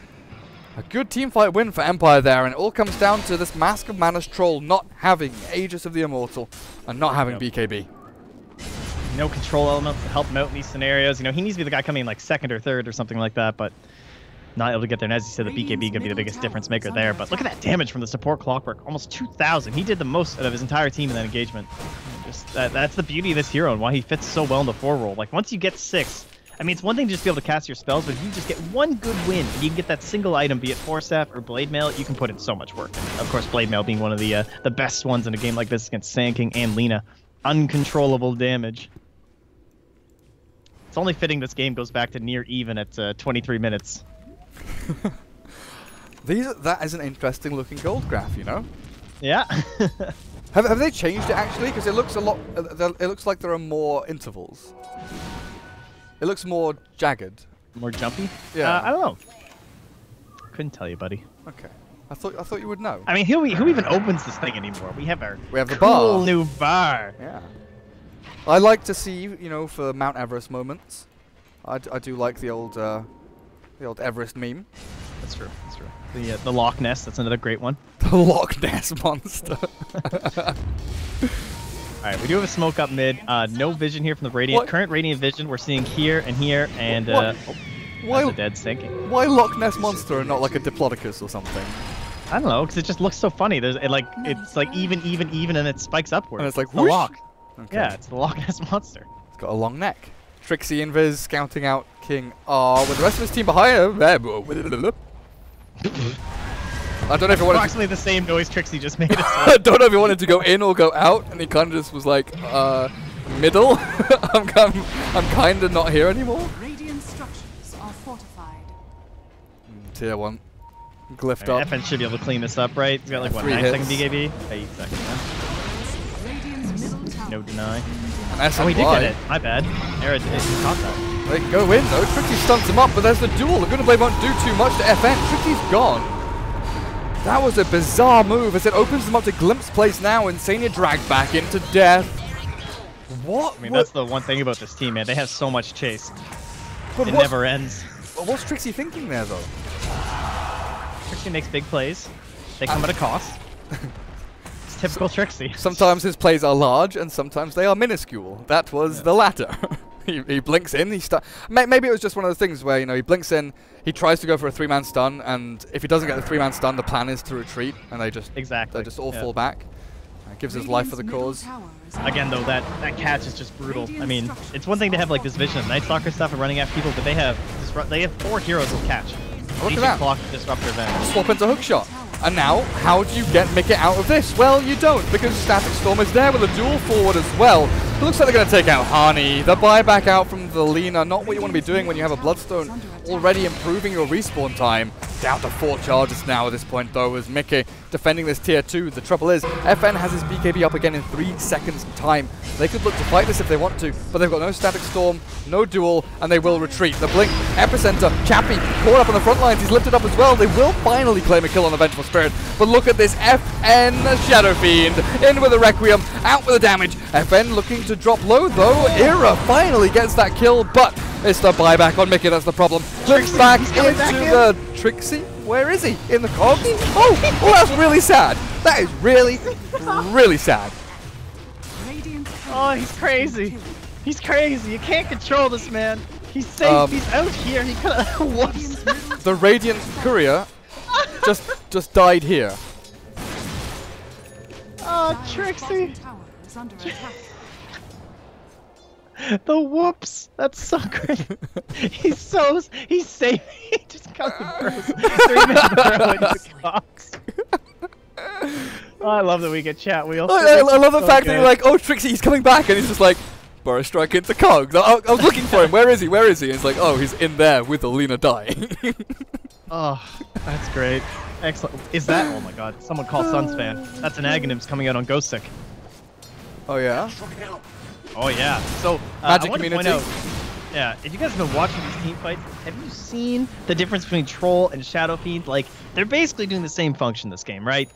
Speaker 1: a good teamfight win for Empire there, and it all comes down to this Mask of Mana's Troll not having Aegis of the Immortal and not having BKB.
Speaker 2: No control elements to help him out in these scenarios. You know, he needs to be the guy coming in like 2nd or 3rd or something like that, but not able to get there. And as you said, the BKB gonna be the biggest difference maker there. But look at that damage from the support Clockwork. Almost 2,000. He did the most out of his entire team in that engagement. Just that's the beauty of this hero and why he fits so well in the 4 role. Like once you get 6, I mean, it's one thing to just be able to cast your spells, but if you just get one good win, and you can get that single item, be it Force Staff or Blade Mail, you can put in so much work. And of course, Blade Mail being one of the best ones in a game like this against Sand King and Lina. Uncontrollable damage. It's only fitting this game goes back to near even at 23 minutes.
Speaker 1: That is an interesting looking gold graph, you know?
Speaker 2: Yeah.
Speaker 1: Have they changed it actually? Because it looks a lot. It looks like there are more intervals. It looks more jagged.
Speaker 2: More jumpy?
Speaker 1: Yeah.
Speaker 2: I don't know. Couldn't tell you, buddy.
Speaker 1: Okay. I thought you would know.
Speaker 2: I mean, who even opens this thing anymore? We have
Speaker 1: the
Speaker 2: cool
Speaker 1: bar.
Speaker 2: new bar.
Speaker 1: Yeah. I like to see, you know, for Mount Everest moments. I do like the old Everest meme.
Speaker 2: That's true. That's true. The Loch Ness. That's another great one.
Speaker 1: The Loch Ness monster.
Speaker 2: All right, we do have a smoke up mid. No vision here from the Radiant.
Speaker 1: What?
Speaker 2: Current Radiant vision we're seeing here and here, and
Speaker 1: Why
Speaker 2: that's a dead sinking.
Speaker 1: Why Loch Ness monster and not like a Diplodocus or something?
Speaker 2: I don't know, because it just looks so funny. It's like even, and it spikes upward.
Speaker 1: And it's like
Speaker 2: the
Speaker 1: whoosh.
Speaker 2: Loch.
Speaker 1: Okay.
Speaker 2: Yeah, it's the Loch Ness monster.
Speaker 1: It's got a long neck. Trixie Invis scouting out King R with the rest of his team behind him. I don't know if he wanted
Speaker 2: Approximately the same noise Trixie just made.
Speaker 1: I don't know if he wanted to go in or go out, and he kind of just was like, middle. I'm kind of not here anymore.
Speaker 3: Radiant structures are fortified.
Speaker 1: Tier 1. Glyphed
Speaker 2: I mean,
Speaker 1: up.
Speaker 2: FN should be able to clean this up, right? He's got like, what,
Speaker 1: 3
Speaker 2: 9 second
Speaker 1: hits.
Speaker 2: BKB? 8 seconds, huh?
Speaker 3: Radiant's middle tower.
Speaker 2: No deny.
Speaker 1: And
Speaker 2: Oh, he did
Speaker 1: SNY.
Speaker 2: get it. My bad. Era did caught that.
Speaker 1: They go in though. Trixie stunts him up, but there's the duel. The Blade won't do too much to FN. Trixie's gone. That was a bizarre move as it opens them up to Glimpse Place now. Insania dragged back into death. What?
Speaker 2: I mean, that's the one thing about this team, man. They have so much chase.
Speaker 1: But
Speaker 2: It never ends.
Speaker 1: What's Trixie thinking there though?
Speaker 2: Trixie makes big plays. They come at a cost. It's typical Trixie.
Speaker 1: Sometimes his plays are large and sometimes they are minuscule. That was the latter. he blinks in, maybe it was just one of those things where, you know, he blinks in, he tries to go for a 3-man stun, and if he doesn't get the 3-man stun, the plan is to retreat, and they just all fall back. Gives his life for the cause.
Speaker 2: Again, though, that catch is just brutal. I mean, it's one thing to have like this vision of Night Stalker stuff and running after people, but they have 4 heroes with catch.
Speaker 1: Look at that.
Speaker 2: Clock, Disruptor, Event.
Speaker 1: Swap into hookshot. And now, how do you get Mickey out of this? Well, you don't, because Static Storm is there with a dual forward as well. It looks like they're going to take out Hani. The buyback out from the Lina, not what you want to be doing when you have a Bloodstone, already improving your respawn time. Down to 4 charges now at this point, though, as Mickey defending this tier 2. The trouble is, FN has his BKB up again in 3 seconds time. They could look to fight this if they want to, but they've got no Static Storm, no duel, and they will retreat. The Blink, Epicenter, Chappie, caught up on the front lines. He's lifted up as well. They will finally claim a kill on the Vengeful Spirit, but look at this FN Shadow Fiend in with a Requiem, out with the damage. FN looking to drop low, though. Era finally gets that kill, but it's the buyback on Mickey, that's the problem. Flips back into the Trixie. Where is he? In the cogs? Oh, that's really sad. That is really, really sad.
Speaker 2: Oh, he's crazy. He's crazy. You can't control this man. He's safe. He's out here. He could have. Whoops.
Speaker 1: The Radiant Courier just died here.
Speaker 2: Oh, Trixie. The whoops! That's so great. He's safe. He just comes and throws 3 minutes into the cogs. Oh, I love that we get chat wheels.
Speaker 1: I love the fact that you're like, oh, Trixie, he's coming back, and he's just like, Burrow strike into cogs. I was looking for him. Where is he? Where is he? And it's like, oh, he's in there with the Lina dying.
Speaker 2: Oh, that's great. Excellent. Is that? Oh my God! Someone call Suns fan. That's an Aghanims coming out on Ghost Sick.
Speaker 1: Oh yeah.
Speaker 2: Oh yeah. So
Speaker 1: Magic
Speaker 2: I want to
Speaker 1: Community.
Speaker 2: point out, yeah, if you guys have been watching these team fights, have you seen the difference between Troll and Shadow Fiend? Like, they're basically doing the same function this game, right?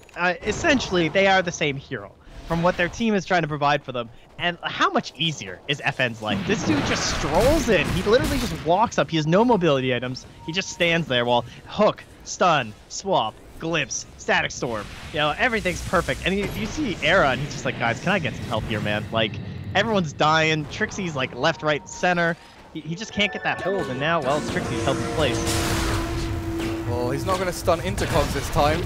Speaker 2: Essentially, they are the same hero from what their team is trying to provide for them. And how much easier is FN's life? This dude just strolls in. He literally just walks up. He has no mobility items. He just stands there while hook, stun, swap, glimpse, static storm. You know, everything's perfect. And you see Era, and he's just like, guys, can I get some help here, man? Like, everyone's dying. Trixie's like left, right, center. He just can't get that hold. And now, well, it's Trixie's held in place.
Speaker 1: Well, he's not going to stun into cogs this time.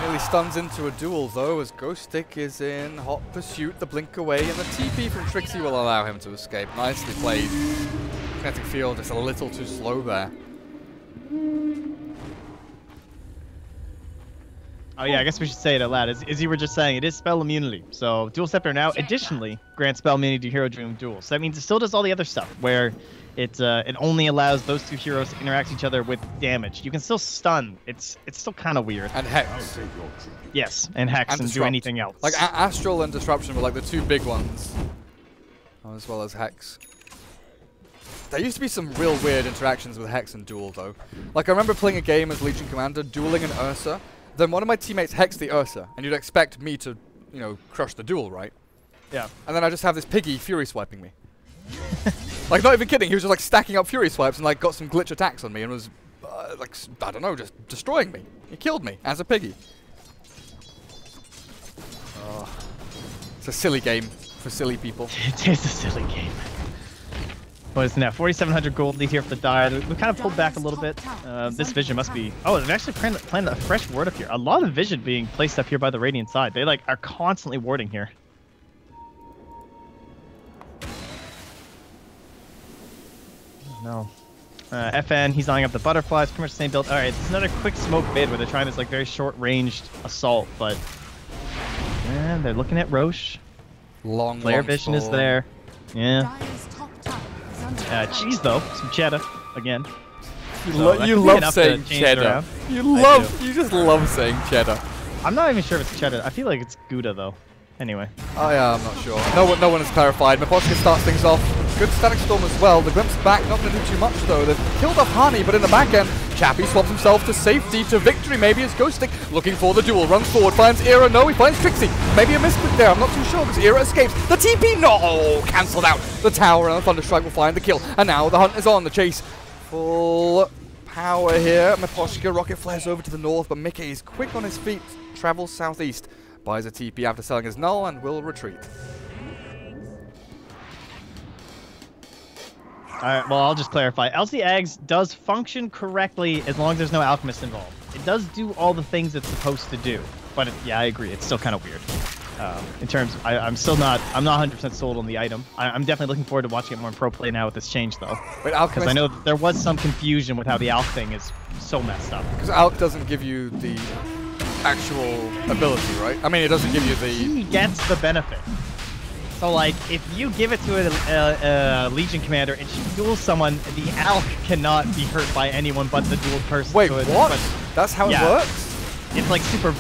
Speaker 1: Nearly stuns into a duel, though, as Ghost Stick is in hot pursuit. The blink away, and the TP from Trixie will allow him to escape. Nicely played. Kinetic Field just a little too slow there.
Speaker 2: Oh yeah, I guess we should say it out loud. As you were just saying, it is spell immunity. So Dual Scepter now additionally grants spell immunity to hero during duels. So that means it still does all the other stuff, where it only allows those 2 heroes to interact with each other with damage. You can still stun. It's still kind of weird.
Speaker 1: And Hex.
Speaker 2: Yes, and Hex and do anything else.
Speaker 1: Like Astral and Disruption were like the 2 big ones, as well as Hex. There used to be some real weird interactions with Hex and Duel, though. Like, I remember playing a game as Legion Commander, dueling an Ursa. Then one of my teammates hexed the Ursa, and you'd expect me to, you know, crush the duel, right?
Speaker 2: Yeah.
Speaker 1: And then I just have this piggy Fury swiping me. Like, not even kidding, he was just like stacking up Fury swipes and like got some glitch attacks on me and was, like, I don't know, just destroying me. He killed me as a piggy. Oh. It's a silly game for silly people.
Speaker 2: It is a silly game. What is it now? 4,700 gold lead here for the Dire. We kind of pulled back a little bit. This vision must be... Oh, they've actually planned a fresh ward up here. A lot of vision being placed up here by the Radiant side. They, like, are constantly warding here. No. FN, he's eyeing up the butterflies. Pretty much the same build. Alright, it's another quick smoke bid where they're trying this, like, very short-ranged assault, but... And they're looking at Roche. Player vision is there. Yeah. Cheese though, some cheddar again.
Speaker 1: You love saying cheddar. You just love saying cheddar.
Speaker 2: I'm not even sure if it's cheddar. I feel like it's Gouda though. Anyway.
Speaker 1: Oh yeah, I'm not sure. No one has clarified. Miposhka starts things off. Good Static Storm as well. The Glimpse back, not going to do too much though. They've killed off Hani, but in the back end, Chappie swaps himself to safety, to victory maybe as Ghost Stick looking for the duel. Runs forward, finds Era. No, he finds Trixie. Maybe a misclick there. I'm not too sure because Era escapes. The TP, no! Cancelled out. The tower and the Thunderstrike will find the kill. And now the hunt is on. The chase. Full power here. Miposhka rocket flares over to the north, but Mickey is quick on his feet. Travels southeast. Buys a TP after selling his null and will retreat.
Speaker 2: Alright, well, I'll just clarify. LC Ags does function correctly as long as there's no Alchemist involved. It does do all the things it's supposed to do. but yeah, I agree. It's still kind of weird. In terms, I'm not 100% sold on the item. I'm definitely looking forward to watching it more in pro play now with this change, though. Because I know there was some confusion with how the Alk thing is so messed up.
Speaker 1: Because Alk doesn't give you the actual ability, right? I mean, it doesn't give you the...
Speaker 2: He gets the benefit. So, like, if you give it to a Legion commander and she duels someone, the Alk cannot be hurt by anyone but the dueled person.
Speaker 1: Wait,
Speaker 2: so
Speaker 1: what? That's how it works?
Speaker 2: It's like super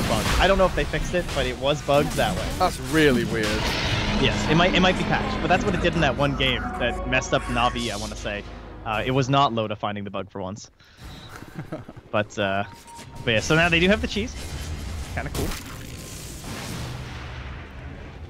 Speaker 2: bugged. I don't know if they fixed it, but it was bugged that way.
Speaker 1: That's really weird.
Speaker 2: Yes, it might be patched, but that's what it did in that one game that messed up Na'Vi, I want to say. It was not Loda finding the bug for once. But yeah, so now they do have the cheese. Kind of cool.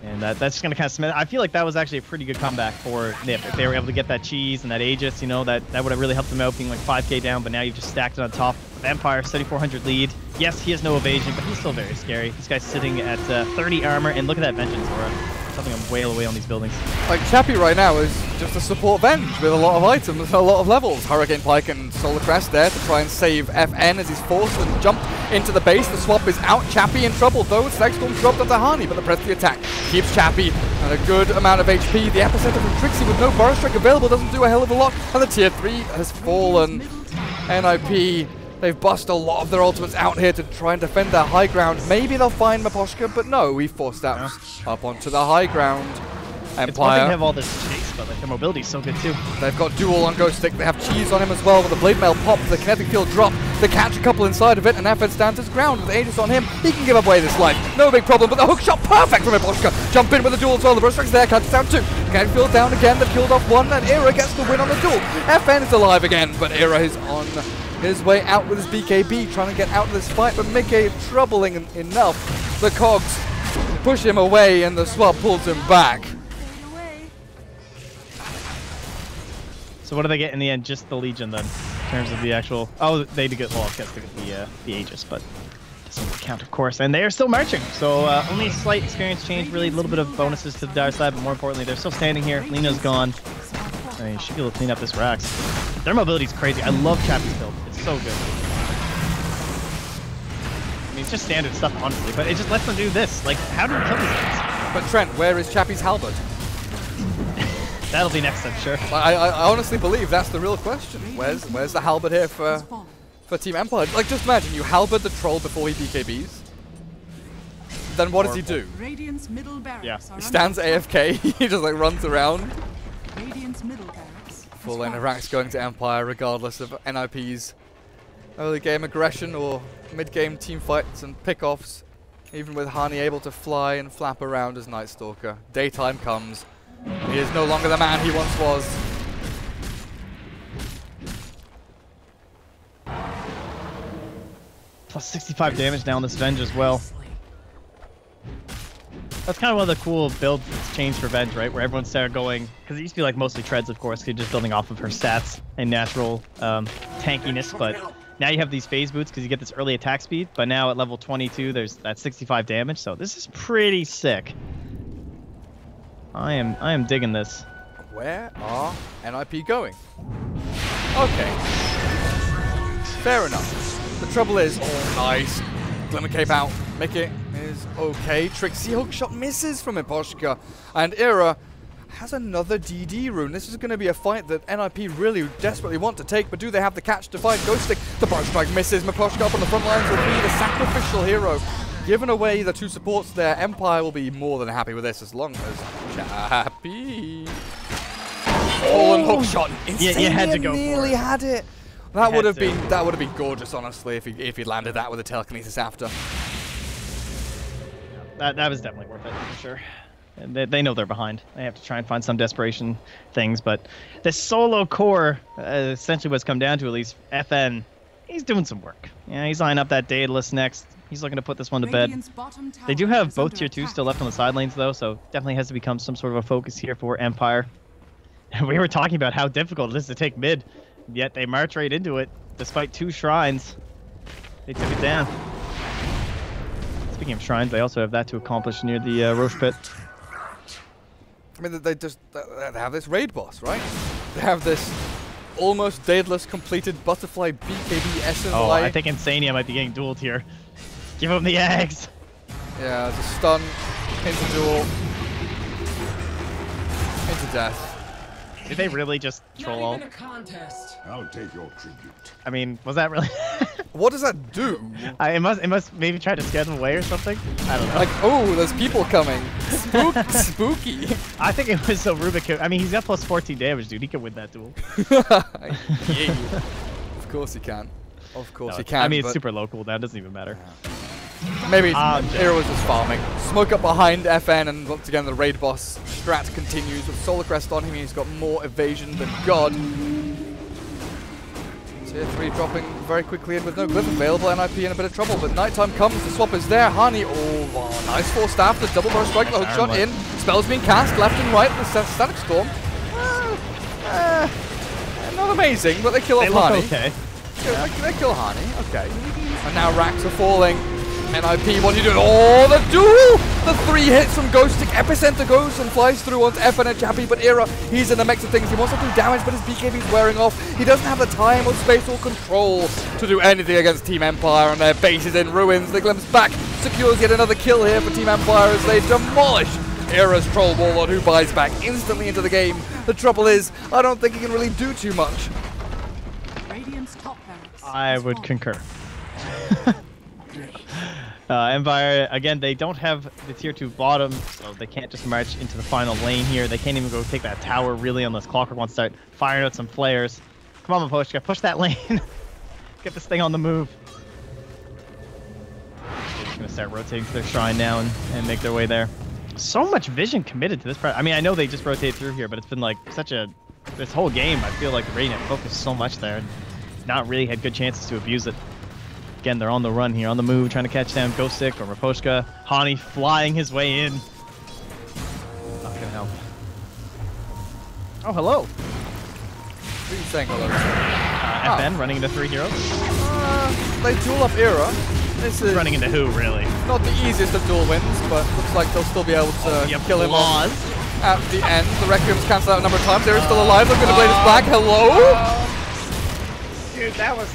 Speaker 2: And that's just going to kind of cement. I feel like that was actually a pretty good comeback for NiP. If they were able to get that cheese and that Aegis, you know, that would have really helped them out being like 5k down, but now you've just stacked it on top. Empire, 7,400 lead. Yes, he has no evasion, but he's still very scary. This guy's sitting at 30 armor, and look at that Vengeance aura. Something a whale away on these buildings.
Speaker 1: Like, Chappie right now is just a support Venge with a lot of items and a lot of levels. Hurricane Pike and Solar Crest there to try and save FN as he's forced to jump into the base. The swap is out. Chappie in trouble, though. Stagstorm's dropped onto Hani, but the press the attack keeps Chappie and a good amount of HP. The epicenter from Trixie with no Burst Strike available doesn't do a hell of a lot, and the tier 3 has fallen. NiP, they've busted a lot of their ultimates out here to try and defend their high ground. Maybe they'll find Miposhka, but no, we forced that up onto the high ground. Empire.
Speaker 2: It's one thing to have all this chase, but like their mobility is so good too.
Speaker 1: They've got dual on Ghost Stick. They have cheese on him as well with the blade mail pop, the kinetic field drop. They catch a couple inside of it, and FN stands his ground with Aegis on him. He can give away this life. No big problem, but the hook shot perfect from Miposhka. Jump in with the duel as well. The burst strike's there, cuts down 2. Kinetic field down again. They've killed off 1, and Era gets the win on the duel. FN is alive again, but Era is on his way out with his BKB, trying to get out of this fight, but Mickey troubling enough. The cogs push him away, and the swap pulls him back.
Speaker 2: So what do they get in the end? Just the Legion then, in terms of the actual... Oh, they did get, well, I guess they get the Aegis, but doesn't count, of course. And they are still marching, so only a slight experience change, really a little bit of bonuses to the dire side, but more importantly, they're still standing here. Lena's gone. I mean, you should be able to clean up this Rax. Their mobility's crazy. I love Chappie's build. It's so good. I mean, it's just standard stuff, honestly, but it just lets them do this. Like, how do we kill these things?
Speaker 1: But Trent, where is Chappie's halberd?
Speaker 2: That'll be next, I'm sure.
Speaker 1: I honestly believe that's the real question. Where's the halberd here for Team Empire? Like, just imagine you halberd the troll before he BKBs. Then what does he do?
Speaker 2: Yeah.
Speaker 1: He stands AFK. He just like runs around. Full lane of Rax going to Empire, regardless of NiP's early game aggression or mid game team fights and pickoffs. Even with Hani able to fly and flap around as Night Stalker, daytime comes. He is no longer the man he once was.
Speaker 2: Plus 65 damage now on this Venge as well. That's kind of one of the cool builds that's changed for Venge, right? Where everyone started going, because it used to be like mostly treads, of course, just building off of her stats and natural tankiness, but now you have these phase boots because you get this early attack speed, but now at level 22 there's that 65 damage, so this is pretty sick. I am digging this.
Speaker 1: Where are NiP going? Okay. Fair enough. The trouble is, oh nice. Glimmer Cape out. Mickey is okay. Trixie hookshot misses from Miposhka. And Era has another DD rune. This is going to be a fight that NiP really desperately want to take, but do they have the catch to find Ghost Stick? The Burst Strike misses. Miposhka up on the front lines will be the sacrificial hero. Given away the 2 supports there, Empire will be more than happy with this as long as Chappie. Fallen hookshot.
Speaker 2: Yeah, you had to go
Speaker 1: nearly
Speaker 2: for it.
Speaker 1: Had it. That would have been gorgeous, honestly, if he landed that with a telekinesis after.
Speaker 2: That was definitely worth it for sure. And they know they're behind. They have to try and find some desperation things, but the solo core, essentially what's come down to, at least FN, he's doing some work. Yeah, he's lining up that Daedalus next. He's looking to put this one to bed. They do have both tier 2s still left on the side lanes though, so definitely has to become some sort of a focus here for Empire. And we were talking about how difficult it is to take mid, yet they march right into it, despite 2 shrines. They took it down. Speaking of shrines, they also have that to accomplish near the Roche pit.
Speaker 1: I mean, they have this raid boss, right? They have this almost Daedalus completed butterfly BKB SNY.
Speaker 2: Oh, I think Insania might be getting dueled here. Give him the eggs.
Speaker 1: Yeah, it's a stun, into duel, into death.
Speaker 2: Did they really just troll all?
Speaker 4: I'll take your tribute.
Speaker 2: I mean, was that really?
Speaker 1: What does that do?
Speaker 2: It must maybe try to scare them away or something. I don't know.
Speaker 1: Like, oh, there's people coming. Spooky.
Speaker 2: I think it was so Rubik. I mean, he's got plus 14 damage, dude. He can win that duel.
Speaker 1: Yeah. Of course he can. Of course he can.
Speaker 2: I mean, it's super local. That doesn't even matter.
Speaker 1: Maybe Era was just farming. Smoke up behind FN, and once again the raid boss strat continues with Solar Crest on him. He's got more evasion than God. Tier 3 dropping very quickly in with no glyph available. NiP in a bit of trouble, but nighttime comes. The swap is there. Hani, oh, wow, nice force staff. The double burst strike, the hook shot in. Spells being cast left and right. The Static Storm. Not amazing, but they kill off Hani.
Speaker 2: Okay.
Speaker 1: They kill Hani. Okay. And now racks are falling. NiP, what are you doing? Oh, the duel! The 3 hits from Ghost Stick. Epicenter goes and flies through onto FN and Chappie, but Era, he's in the mix of things. He wants to do damage, but his BKB's wearing off. He doesn't have the time or space or control to do anything against Team Empire, and their base is in ruins. The glimpse back secures yet another kill here for Team Empire as they demolish Era's Troll Warlord, who buys back instantly into the game. The trouble is, I don't think he can really do too much.
Speaker 3: Radiant's top barracks
Speaker 2: I would concur. Empire, again, they don't have the tier 2 bottom, so they can't just march into the final lane here. They can't even go take that tower, really, unless Clockwork wants to start firing out some flares. Come on, Maposhka, push that lane. Get this thing on the move. They're just going to start rotating to their shrine now and make their way there. So much vision committed to this part. I mean, I know they just rotate through here, but it's been like such a... This whole game, I feel like Radiant focused so much there and not really had good chances to abuse it. Again, they're on the run here, on the move, trying to catch down Ghost Stick or Raposhka. Hani flying his way in. Not gonna help. Oh, hello.
Speaker 1: Who are you saying hello to?
Speaker 2: FN running into 3 heroes.
Speaker 1: They duel up Era. This is
Speaker 2: Running into who, really?
Speaker 1: not the easiest of duel wins, but looks like they'll still be able to kill him off at the end. The Requiem's cancelled out a number of times. Era's still alive. Look at the blade is black. Hello?
Speaker 2: Dude, that was...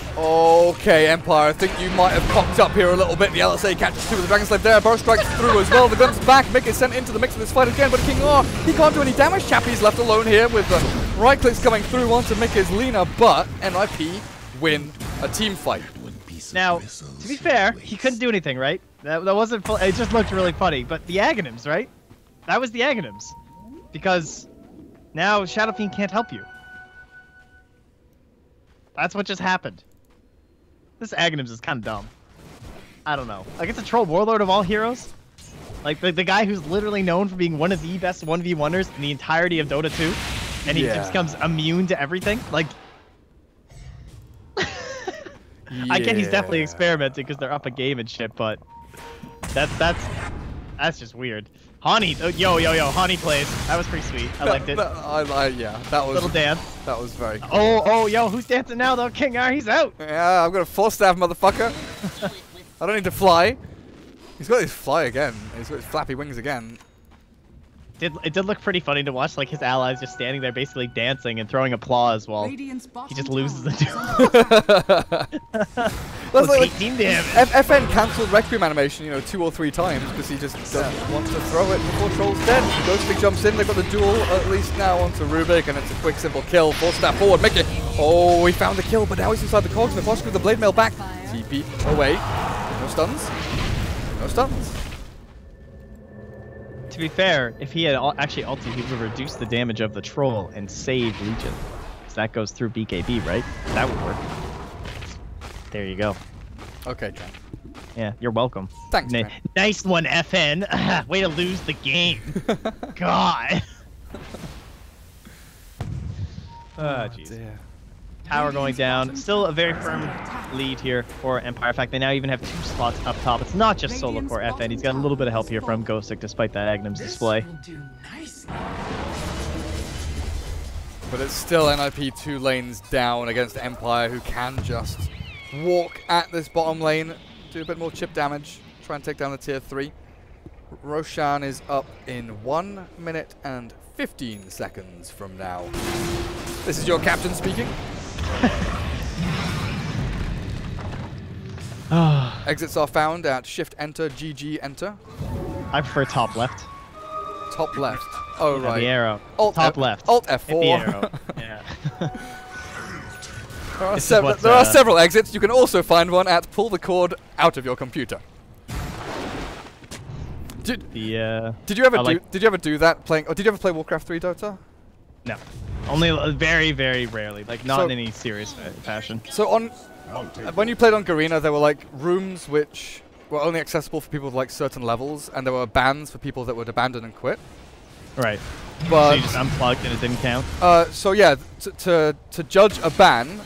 Speaker 1: Okay, Empire, I think you might have cocked up here a little bit. The LSA catches 2 with the Dragon Slave there. Burst strikes through as well. The gun's back. Mick is sent into the mix of this fight again, but King R, he can't do any damage. Chappie's left alone here with the right clicks coming through onto Mick's Lina, but NiP win a team fight.
Speaker 2: Now, to be fair, he couldn't do anything, right? That wasn't... It just looked really funny. But the Aghanims, right? That was the Aghanims. Because now Shadow Fiend can't help you. That's what just happened. This Aghanims is kind of dumb. I don't know. Like, it's a troll warlord of all heroes. Like, the guy who's literally known for being one of the best 1v1ers in the entirety of Dota 2. And he just becomes immune to everything. Like... I get he's definitely experimenting because they're up a game and shit, but... That's just weird. Hani, yo, Hani plays. That was pretty sweet. I liked it.
Speaker 1: Yeah, that was...
Speaker 2: Little dance.
Speaker 1: That was very cool.
Speaker 2: Oh, yo, who's dancing now, though? King R, he's out.
Speaker 1: Yeah, I'm gonna force staff, motherfucker. I don't need to fly. He's got his fly again. He's got his flappy wings again.
Speaker 2: It did look pretty funty to watch, like his allies just standing there basically dancing and throwing applause while he just loses the duel.
Speaker 1: That's like
Speaker 2: 18 damage.
Speaker 1: FN cancelled Requiem animation, 2 or 3 times because he just doesn't want to throw it before Troll's dead. Ghost Stick jumps in, they've got the duel at least now onto Rubik, and it's a quick, simple kill. Full step forward, make it. Oh, he found the kill, but now he's inside the cogs, and the Fosh with the blade mail back. TP away. No stuns. No stuns.
Speaker 2: To be fair, if he had actually ulted, he would have reduced the damage of the troll and saved Legion. Because that goes through BKB, right? That would work. There you go.
Speaker 1: Okay, John.
Speaker 2: Yeah, you're welcome.
Speaker 1: Thanks, man.
Speaker 2: Nice one, FN. Way to lose the game. God. Oh, jeez. Tower going down. Still a very firm lead here for Empire. In fact, they now even have 2 slots up top. It's not just solo core FN. He's got a little bit of help here from Ghost Stick despite that Aghanims display.
Speaker 1: But it's still NiP 2 lanes down against Empire, who can just walk at this bottom lane, do a bit more chip damage, try and take down the tier 3. Roshan is up in 1 minute and 15 seconds from now. This is your captain speaking. Exits are found at Shift Enter, GG Enter.
Speaker 2: I prefer top left.
Speaker 1: Top left. Oh,
Speaker 2: Yeah,
Speaker 1: right.
Speaker 2: the arrow.
Speaker 1: Alt
Speaker 2: top
Speaker 1: F
Speaker 2: left.
Speaker 1: Alt
Speaker 2: Hit
Speaker 1: F4.
Speaker 2: the arrow. Yeah.
Speaker 1: There are several exits. You can also find one at pull the cord out of your computer. Did you ever do that playing? Or did you ever play Warcraft 3 Dota?
Speaker 2: No. Only very, very rarely. Like, not in any serious fashion.
Speaker 1: So when you played on Garena, there were like rooms which were only accessible for people with like certain levels, and there were bans for people that would abandon and quit.
Speaker 2: Right.
Speaker 1: But
Speaker 2: so you just unplugged and it didn't count?
Speaker 1: So yeah, to judge a ban,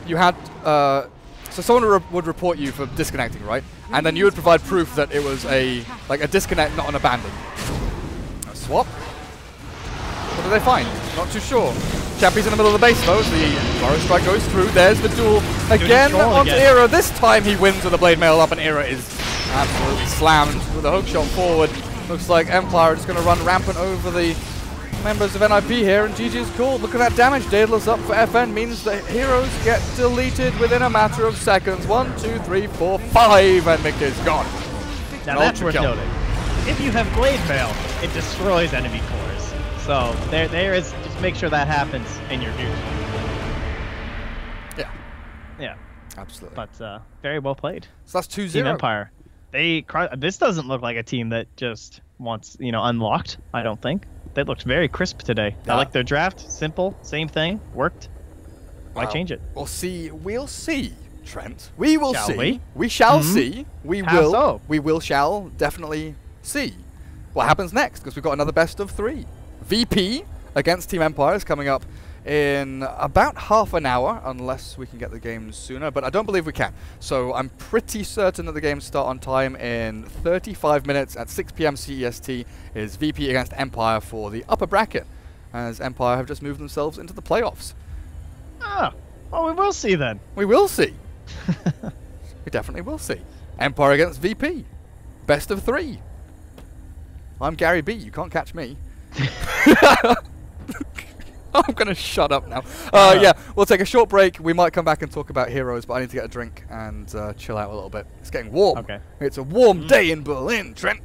Speaker 1: you had so someone would report you for disconnecting, right? And then you would provide proof that it was a disconnect, not an abandon. A swap? What do they find? Not too sure. Chappie's in the middle of the base though. The Burrow Strike goes through. There's the duel again onto Era. This time he wins with a blade mail up, and Era is absolutely slammed with a hook shot forward. Looks like Empire are just going to run rampant over the members of NiP here, and GG is cool. Look at that damage. Daedalus up for FN means that heroes get deleted within a matter of seconds. 1, 2, 3, 4, 5, and Mick is gone.
Speaker 2: Now that's worth noting. If you have blade mail, it destroys enemy cores. So there is, just make sure that happens in your view.
Speaker 1: Yeah.
Speaker 2: Yeah.
Speaker 1: Absolutely.
Speaker 2: But very well played.
Speaker 1: So that's 2-0.
Speaker 2: Team Empire. This doesn't look like a team that just wants, unlocked, I don't think. They looked very crisp today. I like their draft. Simple. Same thing. Worked. Why change it?
Speaker 1: We'll see, Trent. We will
Speaker 2: Shall
Speaker 1: see.
Speaker 2: we?
Speaker 1: We shall see. We
Speaker 2: How
Speaker 1: will.
Speaker 2: so?
Speaker 1: We shall definitely see what happens next, because we've got another best of 3. VP against Team Empire is coming up in about half an hour, unless we can get the games sooner, but I don't believe we can. So I'm pretty certain that the games start on time in 35 minutes at 6 PM CEST. Is VP against Empire for the upper bracket, as Empire have just moved themselves into the playoffs.
Speaker 2: Well, we will see then.
Speaker 1: We will see. We definitely will see. Empire against VP. Best of 3. I'm Gary B. You can't catch me. I'm going to shut up now. Yeah, we'll take a short break. We might come back and talk about heroes, but I need to get a drink and chill out a little bit. It's getting warm.
Speaker 2: Okay.
Speaker 1: It's a warm day in Berlin, Trent.